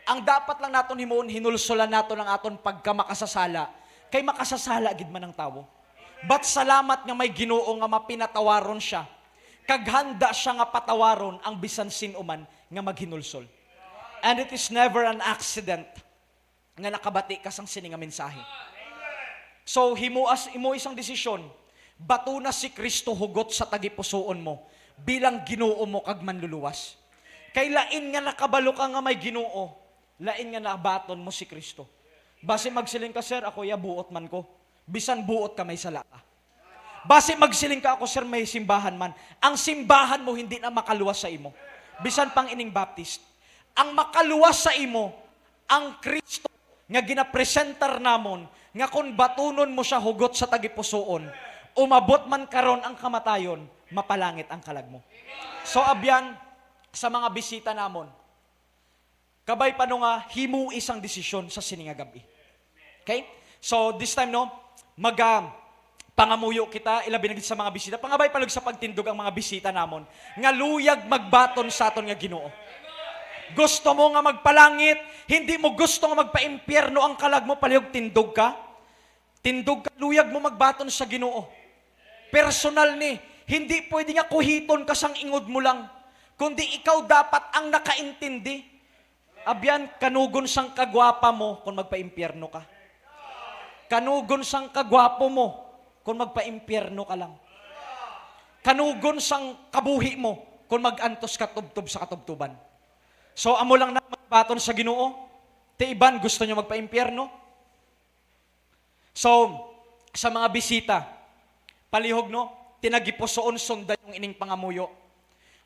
Ang dapat lang naton himuon, hinulsulan naton ang aton pagka makasasala. Kay makasasala gid man ang tawo. But salamat nga may Ginoo nga mapinatawaron siya. Kaghanda siya nga patawaron ang bisan sino man nga maghinulsol. And it is never an accident nga nakabati ka sang sininga mensahe. So imo isang desisyon, batuna si Kristo hugot sa tagipusoon mo bilang Ginoo mo kag manluluwas. Kay lain nga nakabalo ka nga may Ginoo, lain nga nabaton mo si Kristo. Base magsiling ka, sir, ako buot man ko. Bisan buot ka may sala ka. Base magsiling ka, ako, sir, may simbahan man. Ang simbahan mo hindi na makaluwas sa imo. Bisan pang ining Baptist. Ang makaluwas sa imo, ang Kristo nga ginapresentar namon, nga kung batunon mo siya hugot sa tagipusoon, umabot man karon ang kamatayon, mapalangit ang kalag mo. So abyan, sa mga bisita namon, kabay pa no nga, himu isang desisyon sa sininga gabi. Okay? So, this time, no, pangamuyo kita, ilabi na sa mga bisita. Pangabay palug sa pagtindog ang mga bisita namon, nga luyag magbaton sa aton nga Ginoo. Gusto mo nga magpalangit, hindi mo gusto nga magpa-impyerno ang kalag mo, palihog tindog ka. Tindog ka, luyag mo magbaton sa Ginoo. Personal ni, hindi pwede nga kuhiton ka sang ingod mo lang, kundi ikaw dapat ang nakaintindi. Abyan, kanugon sang kagwapa mo kung magpa-impyerno ka. Kanugon sang kagwapo mo kung magpa-impyerno ka lang. Kanugon sang kabuhi mo kung mag-antos ka tubtob sa katubtuban. So, amo lang na magbaton sa Ginoo. Iban, gusto nyo magpa-impyerno? So, sa mga bisita, palihog no, tinagipusoon sundan yung ining pangamuyo.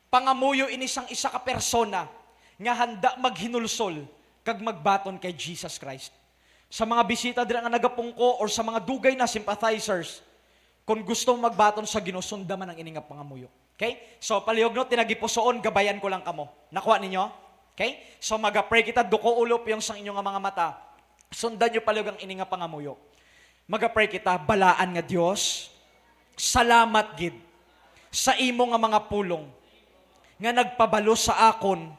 Pangamuyo inisang isa ka persona nga handa maghinulsol kag magbaton kay Jesus Christ. Sa mga bisita dira nga nagapungko or sa mga dugay na sympathizers, kung gusto mong magbaton sa Ginoo, sunda man ang ining nga pangamuyo. Okay? So palihog no, tinagipusoon, gabayan ko lang kamo. Nakuha ninyo? Okay? So maga-pray kita, duko ulop yung sang inyong mga mata. Sundan nyo palihog ang ining nga pangamuyo. Maga-pray kita, balaan nga Dios, salamat gid sa imo nga mga pulong nga nagpabalo sa akon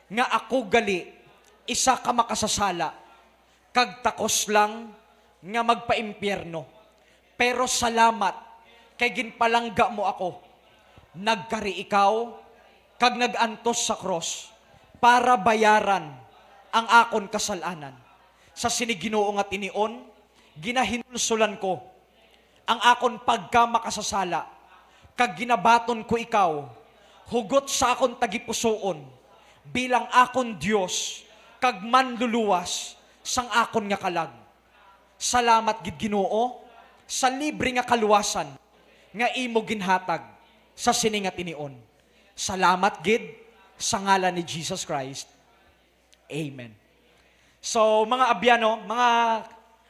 nga ako gali isa ka makasasala kag takos lang nga magpa-impyerno. Pero salamat kay ginpalangga mo ako. Nagkari ikaw kag nagantos sa cross para bayaran ang akon kasalanan. Sa siniginoo nga tinion, ginahinulsulan ko ang akon pagka makasasala kag ginabaton ko ikaw hugot sa akon tagipusoon bilang akon Dios kag manluluwas sang akon nga kalag. Salamat gid Ginoo sa libre nga kaluwasan nga imo ginhatag sa sini nga tinion. Salamat gid sa ngalan ni Jesus Christ. Amen. So mga abyano, mga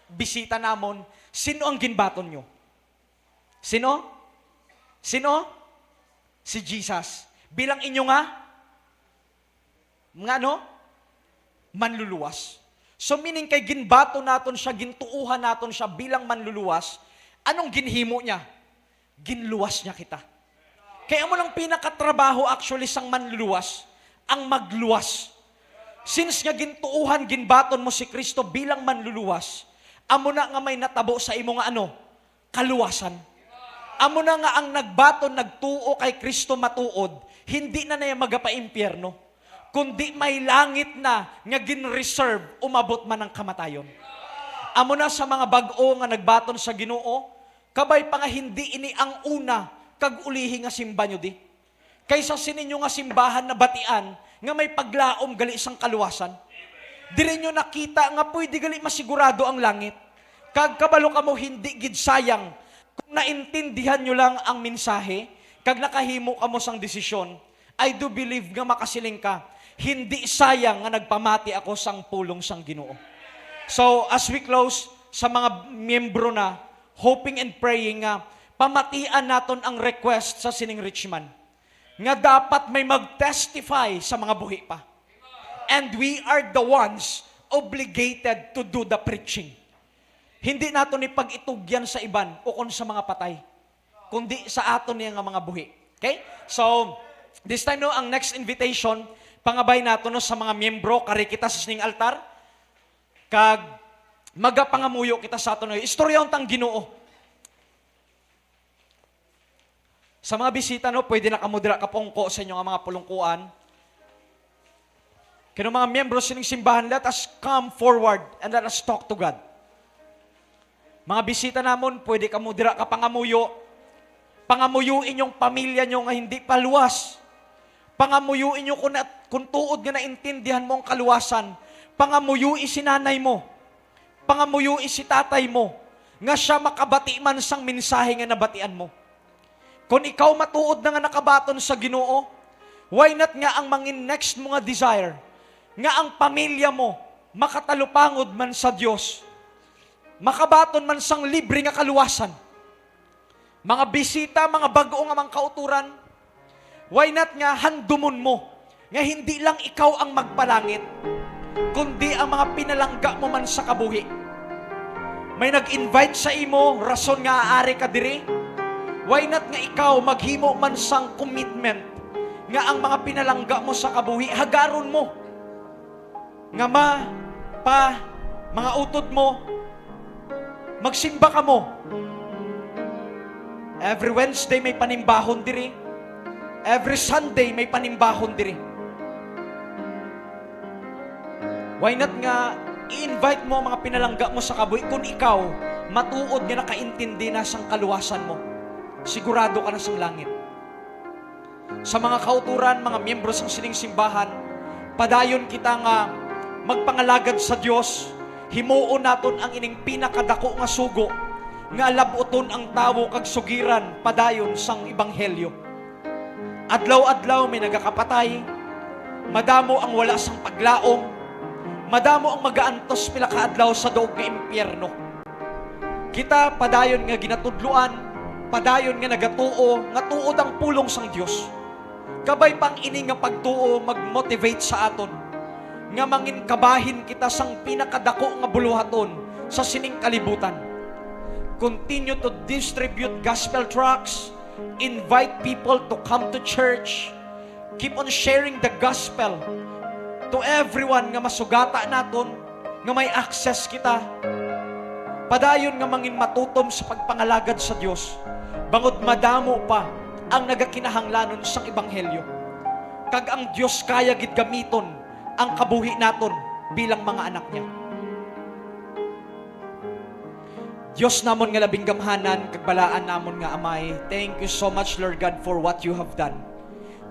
bisita namon, sino ang ginbaton nyo? Sino? Sino? Si Jesus. Bilang inyo nga, mga ano? Manluluwas. So meaning kay ginbato naton siya, gintuuhan naton siya bilang manluluwas, anong ginhimo niya? Ginluwas niya kita. Kaya mo lang pinakatrabaho actually sang manluluwas, ang magluwas. Since nga gintuuhan, ginbaton mo si Kristo bilang manluluwas, amo na nga may natabo sa imo nga ano? Kaluwasan. Amo na nga ang nagbaton, nagtuo kay Kristo matuod, hindi na niya magapa-impyerno, kundi may langit na nga gin-reserve, umabot man ng kamatayon. Amo na sa mga bag-o nga nagbaton sa Ginoo, kabay pa nga hindi ini ang una, kag ulihi nga simba nyo di. Kaysa sininyo nga simbahan na batian, nga may paglaom gali isang kaluwasan. Dire nyo nakita nga pwede gali masigurado ang langit. Kag kabalo ka mo hindi gid sayang kung naintindihan nyo lang ang mensahe, kag nakahimo ka mo sang desisyon. I do believe nga makasiling ka, hindi sayang nga nagpamati ako sang pulong sang Ginoo. So as we close, sa mga miyembro na, hoping and praying nga, pamatian naton ang request sa sining Richmond nga dapat may mag-testify sa mga buhi pa. And we are the ones obligated to do the preaching. Hindi nato ni pag-itugyan sa iban o kung sa mga patay, kundi sa aton niya nga mga buhi. Okay? So, this time no, ang next invitation, pangabay nato no sa mga miyembro, kari kita sa sining altar, kag magapangamuyo kita sa aton no. Istoryaon tang Ginoo. Sa mga bisita, no, pwede na kamudra kapongko sa inyo nga mga pulungkuan. Kaya mga miyembro sining simbahan, let us come forward and let us talk to God. Mga bisita namon, pwede kamudra kapangamuyo. Pangamuyuin yung pamilya nyo nga hindi paluwas. Pangamuyuin nyo kung tuod nga naintindihan mo ang kaluwasan. Pangamuyuin si nanay mo. Pangamuyuin si tatay mo. Nga siya makabati man sang mensahe nga nabatian mo. Kung ikaw matuod na nga nakabaton sa Ginoo, why not nga ang mangin next mga desire, nga ang pamilya mo, makatalupangod man sa Diyos, makabaton man sang libre nga kaluwasan. Mga bisita, mga bago nga mga kauturan, why not nga handumon mo, nga hindi lang ikaw ang magpalangit, kundi ang mga pinalangga mo man sa kabuhi. May nag-invite sa imo, rason nga aari ka diri, why not nga ikaw maghimo man sang commitment nga ang mga pinalangga mo sa kabuhi, hagaron mo. Nga mga utod mo, magsimba ka mo. Every Wednesday may panimbahon diri. Every Sunday may panimbahon diri. Why not nga i-invite mo ang mga pinalangga mo sa kabuhi kung ikaw matuod nga nakaintindi na sang kaluwasan mo. Sigurado ka na sa langit. Sa mga kauturan, mga miyembro ng sining simbahan, padayon kita nga magpangalagad sa Dios, himuon naton ang ining pinakadako nga sugo, nga labuton ang tawo kag sugiran, padayon sang ebanghelyo. Adlaw-adlaw may nagakapatay, madamo ang wala sang paglaom, madamo ang magaantos pila ka adlaw sa daog nga impyerno. Kita padayon nga ginatudluan, padayon nga nagatuo, nga tuod ang pulong sang Dios. Kabay pang ini nga pagtuo mag-motivate sa aton, nga mangin kabahin kita sang pinakadako nga buluhaton sa sining kalibutan. Continue to distribute gospel tracts, invite people to come to church, keep on sharing the gospel to everyone nga masugata naton, nga may access kita. Padayon nga mangin matutom sa pagpangalagad sa Dios. Bangod madamo pa ang nagakinahanglanon sang ebanghelyo. Kag ang Dios kaya gid gamiton ang kabuhi naton bilang mga anak niya. Dios namon nga labing gamhanan kag balaan namon nga Amay. Thank you so much, Lord God, for what you have done.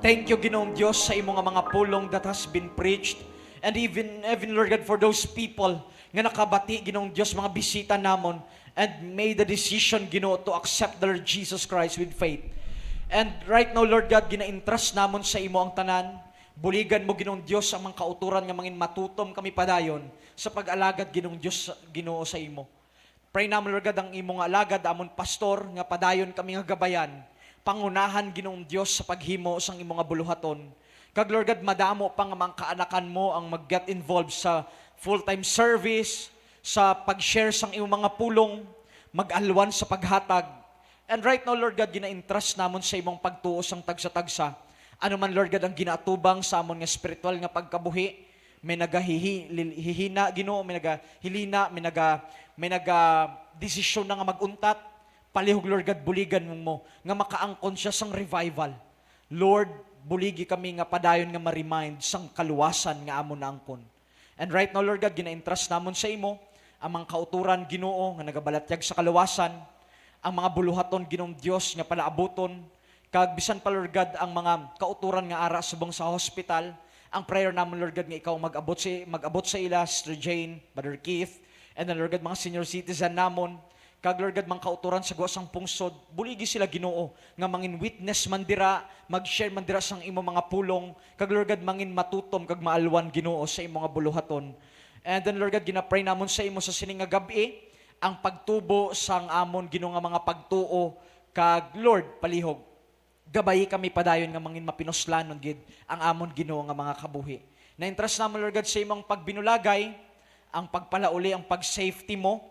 Thank you, Ginoong Dios, sa imong mga pulong that has been preached, and even Lord God, for those people nga nakabati, Ginoong Dios, mga bisita namon, and made the decision, Ginoo, to accept the Lord Jesus Christ with faith. And right now, Lord God, gina-entrust namon sa imo ang tanan. Buligan mo, Ginoong Dios, ang mga kauturan nga mangin matutom kami padayon sa pag-alagad, Ginoong Dios, Ginoo, sa imo. Pray naman, Lord God, ang imong alagad, amon pastor, nga padayon kami nga gabayan, pangunahan, Ginoong Dios, sa paghimo sang imong buluhaton. Kag Lord God, madamo pa nga mga kaanakan mo ang mag-get involved sa full-time service, sa pag-share sang iyong mga pulong, mag-alwan sa paghatag. And right now, Lord God, gina-entrust namon sa imong pagtuo sang tagsa-tagsa. Ano man, Lord God, ang ginatubang sa amon nga spiritual nga pagkabuhi, may nagahihina, Ginoo, may nagahilina, may naga-desisyon na nga maguntat, palihog, Lord God, buligan mo nga makaangkon siya sang revival. Lord, buligi kami nga padayon nga ma-remind sang kaluwasan nga amon na angkon. And right now, Lord God, gina-entrust namon sa imo ang mga kauturan, Ginoo, nga nagabalatyag sa kaluwasan, ang mga buluhaton, Ginoong Dios, nga palaabuton, kag bisan pa, Lord God, ang mga kauturan nga ara subong sa hospital. Ang prayer namon, Lord God, nga ikaw mag-abot sa ila, Sister Jane, Brother Keith, and then, Lord God, mga senior citizen namon, kag Lord God, mga kauturan sa guwasang pungsod, buligi sila, Ginoo, nga mangin witness man dira, mag-share man dira sang imo mga pulong, kag Lord God, mangin matutom kag maalwan, Ginoo, sa imo mga buluhaton. And then, Lord God, ginapray namon sa imo sa sining nga gabi, ang pagtubo sang amon, Ginoo, nga mga pagtuo, kag Lord, palihog, gabayi kami padayon nga mangin mapinuslanon gid ang amon, Ginoo, nga mga kabuhi. Na-entrust namon, Lord God, sa imong pagbinulagay, ang pagpalauli, ang pag-safety mo,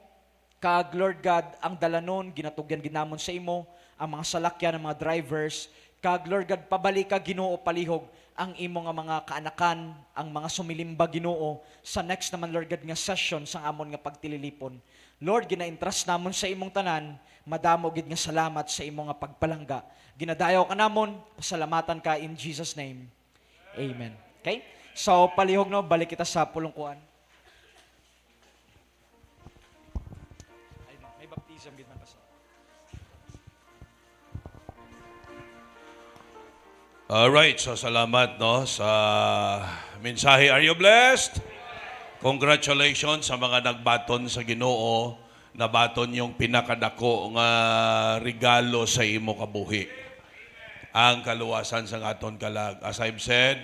kag Lord God, ang dalanon, ginatugyan ginamon sa imo, ang mga salakyan, ang mga drivers, kag Lord God, pabalik ka, Ginoo, palihog, ang imo nga mga kaanakan, ang mga sumilimba, Ginoo, sa next naman, Lord God, nga session sa amon nga pagtililipon. Lord, gina-entrust namon sa imong tanan, madamo gid nga salamat sa imo nga pagpalangga. Ginadayaw ka namon, pasalamatan ka in Jesus' name. Amen. Okay? So, palihog no, balik kita sa pulungkuan. May baptism gid man pastor. Alright, so salamat no sa mensahe. Are you blessed? Congratulations sa mga nagbaton sa Ginoo, nabaton yung pinakadako nga regalo sa imo kabuhi. Ang kaluwasan sa aton kalag. As I've said,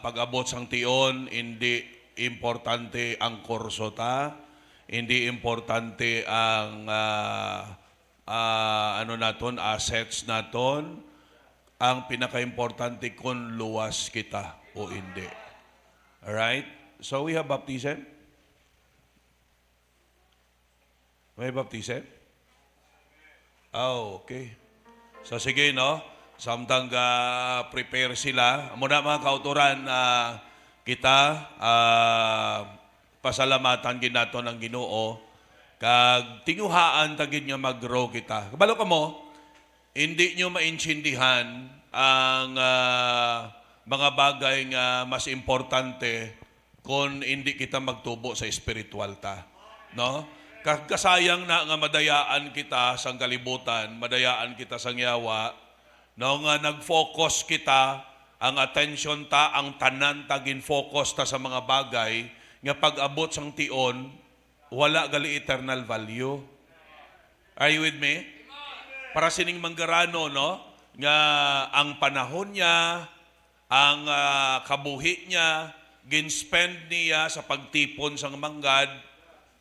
pag-abot sang tion, hindi importante ang kurso ta, hindi importante ang assets naton. Ang pinaka-importante kung luwas kita o hindi. Alright? So we have baptism. May baptism? Oh, okay. So sige, no? Samtang prepare sila. Muna mga kauturan, kita pasalamatan ginato ng Ginoo kag tinguhaan tagid nga mag-grow kita. Kabalo ka mo, hindi nyo maintindihan ang mga bagay nga mas importante kung hindi kita magtubo sa spiritual ta. No? Kasayang na nga madayaan kita sa kalibutan, madayaan kita sa yawa, no? Nga nag-focus kita, ang attention ta, ang tanan tagin focus ta sa mga bagay, nga pag-abot sang tion, wala gali eternal value. Are you with me? Para sining manggarano, no? Nga ang panahon niya, ang kabuhi niya, ginspend niya sa pagtipon sang manggad,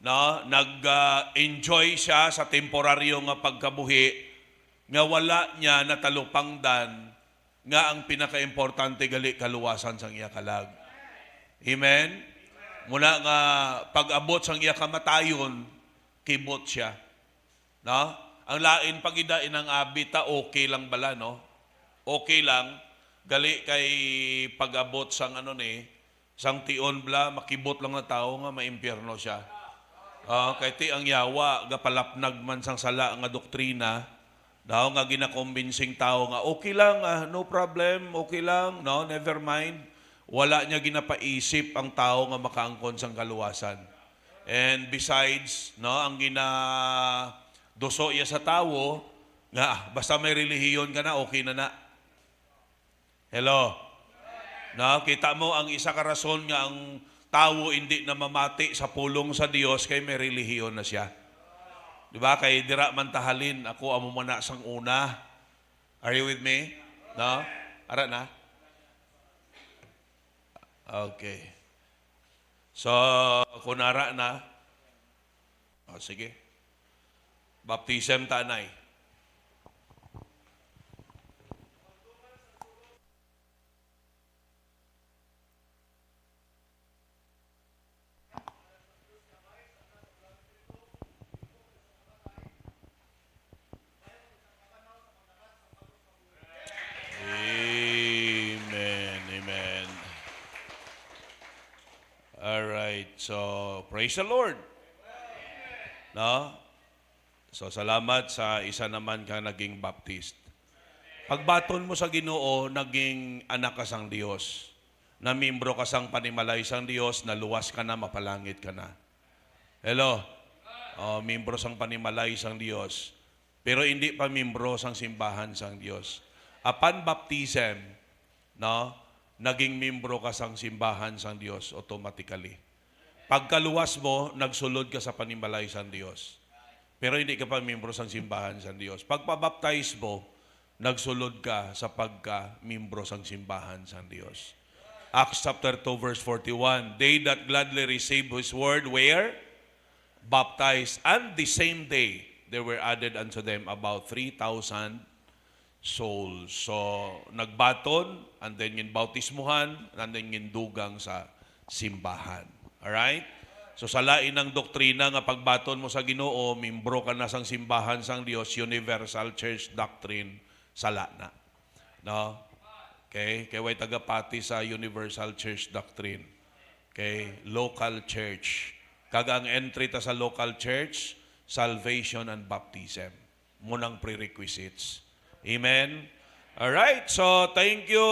no? Nag-enjoy siya sa temporaryo nga pagkabuhi, nga wala niya natalupangdan, nga ang pinaka-importante gali kaluwasan sang iya kalag. Amen? Muna nga pag-abot sang iya kamatayon, kibot siya. No? Ang lain pagida inang abita, okay lang bala, no? Okay lang. Gali kay pag-abot sang sang tion bla, makibot lang na tao nga maimpyerno siya. Kay ti ang yawa, gapalapnag man sang sala nga doktrina, daw nga ginakombinsing tao nga, okay lang, no problem, okay lang, no, never mind. Wala niya ginapaisip ang tao nga makaangkon sang kaluwasan. And besides, no, ang duso iya sa tao, nga basta may relihiyon ka na, okay na. Hello? No, kita mo ang isa ka rason nga ang tao hindi na mamati sa pulong sa Dios kay may relihiyon na siya. Di ba? Kay dira man tahalin, ako amo mana sang una. Are you with me? No? Ara na? Okay. So, kung ara na, sige. Baptism tanay. So, praise the Lord. No? So, salamat sa isa naman ka naging Baptist. Pagbaton mo sa Ginoo, naging anak ka sang Dios. Na membro ka sang panimalay sang Dios, na luwas ka na, mapalangit ka na. Hello? Membro sang panimalay sang Dios. Pero hindi pa membro sang simbahan sang Dios. Upon baptism, no, naging membro ka sang simbahan sang Dios automatically. Pagkaluwas mo, nagsulod ka sa panimalay sang Dios. Pero hindi ka pa membro sang simbahan sang Dios. Pagpabaptize mo, nagsulod ka sa pagka-membro sang simbahan sang Dios. Acts chapter 2 verse 41, they that gladly receive His word, where? Baptized, and the same day, there were added unto them about 3,000 souls. So, nagbaton, and then yung bautismuhan, and then yung dugang sa simbahan. Alright? So, sa lain ng doktrina nga pagbaton mo sa Ginoo, membro ka na sang simbahan sang Dios, Universal Church Doctrine, sala na. No? Okay? Kaya way tagapati sa Universal Church Doctrine. Okay? Local church. Kaga ang entry ta sa local church, salvation and baptism. Munang prerequisites. Amen? Alright, so thank you,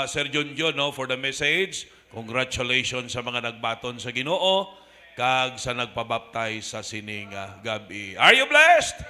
Sir Junjun, no, for the message. Congratulations sa mga nagbaton sa Ginoo, kag sa nagpabaptize sa sining gabi. Are you blessed?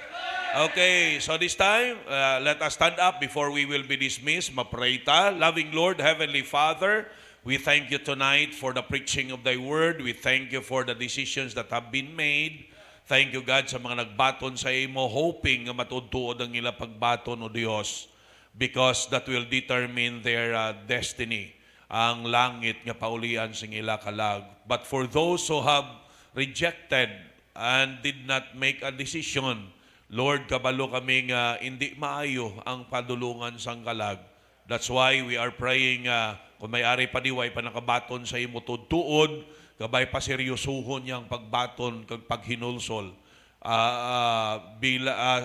Okay, so this time, let us stand up before we will be dismissed. Mapray ta. Loving Lord, Heavenly Father, we thank you tonight for the preaching of Thy Word. We thank you for the decisions that have been made. Thank you, God, sa mga nagbaton sa imo, hoping nga matutuod ang ila pagbaton, O Dios, because that will determine their destiny, ang langit nga paulian sa ila kalag. But for those who have rejected and did not make a decision, Lord, kabalo kami nga hindi maayo ang padulungan sang kalag. That's why we are praying, kung may-ari pa diway pa nakabaton sa imo tuod, kabay pa seryosuhon niyang pagbaton kag paghinulsol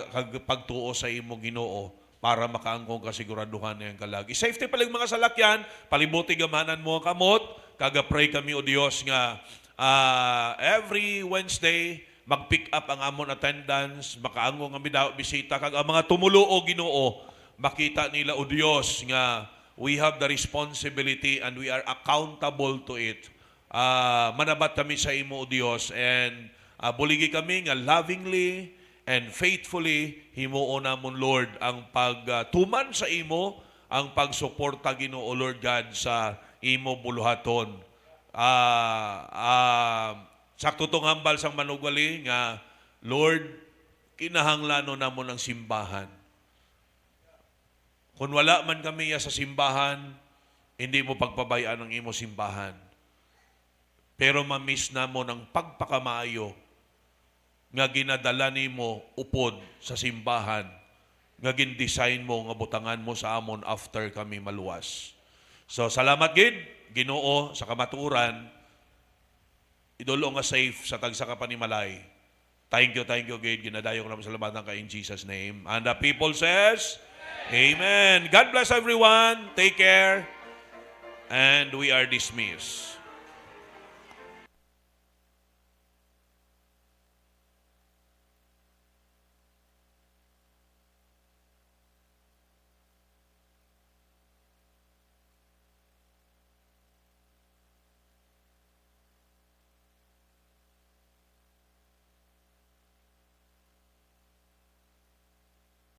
kag pagtuo sa imo Ginoo para makaangkong kasiguraduhan niyang kalag. I-safety paling mga salakyan, palibuti gamanan mo ang kamot, kaga-pray kami o Dios nga every Wednesday mag-pick up ang amon attendance, makaangkong ang bisita kag ang mga tumulo o Ginoo makita nila o Dios nga we have the responsibility and we are accountable to it. Manabat kami sa imo, O Dios, and buligi kami nga lovingly and faithfully himuo namon, Lord, ang pagtuman sa imo, ang pagsuporta, Ginoo, Lord God, sa imo buluhaton. Sakto tong hambal sang manugwali nga, Lord, kinahanglanon namon ang simbahan. Kung wala man kami sa simbahan, hindi mo pagpabayaan ang imo simbahan. Pero mamiss na mo ng pagpakamaayo nga ginadala nimo upod sa simbahan, nga gin-design mo nga butangan mo sa amon after kami maluwas. So salamat gid Ginoo sa kamaturan, idolo nga safe sa tagsa ka panimalay. Thank you gid, ginadayo ko naman salamatan ka in Jesus name. And the people says, Amen. God bless everyone. Take care. And we are dismissed.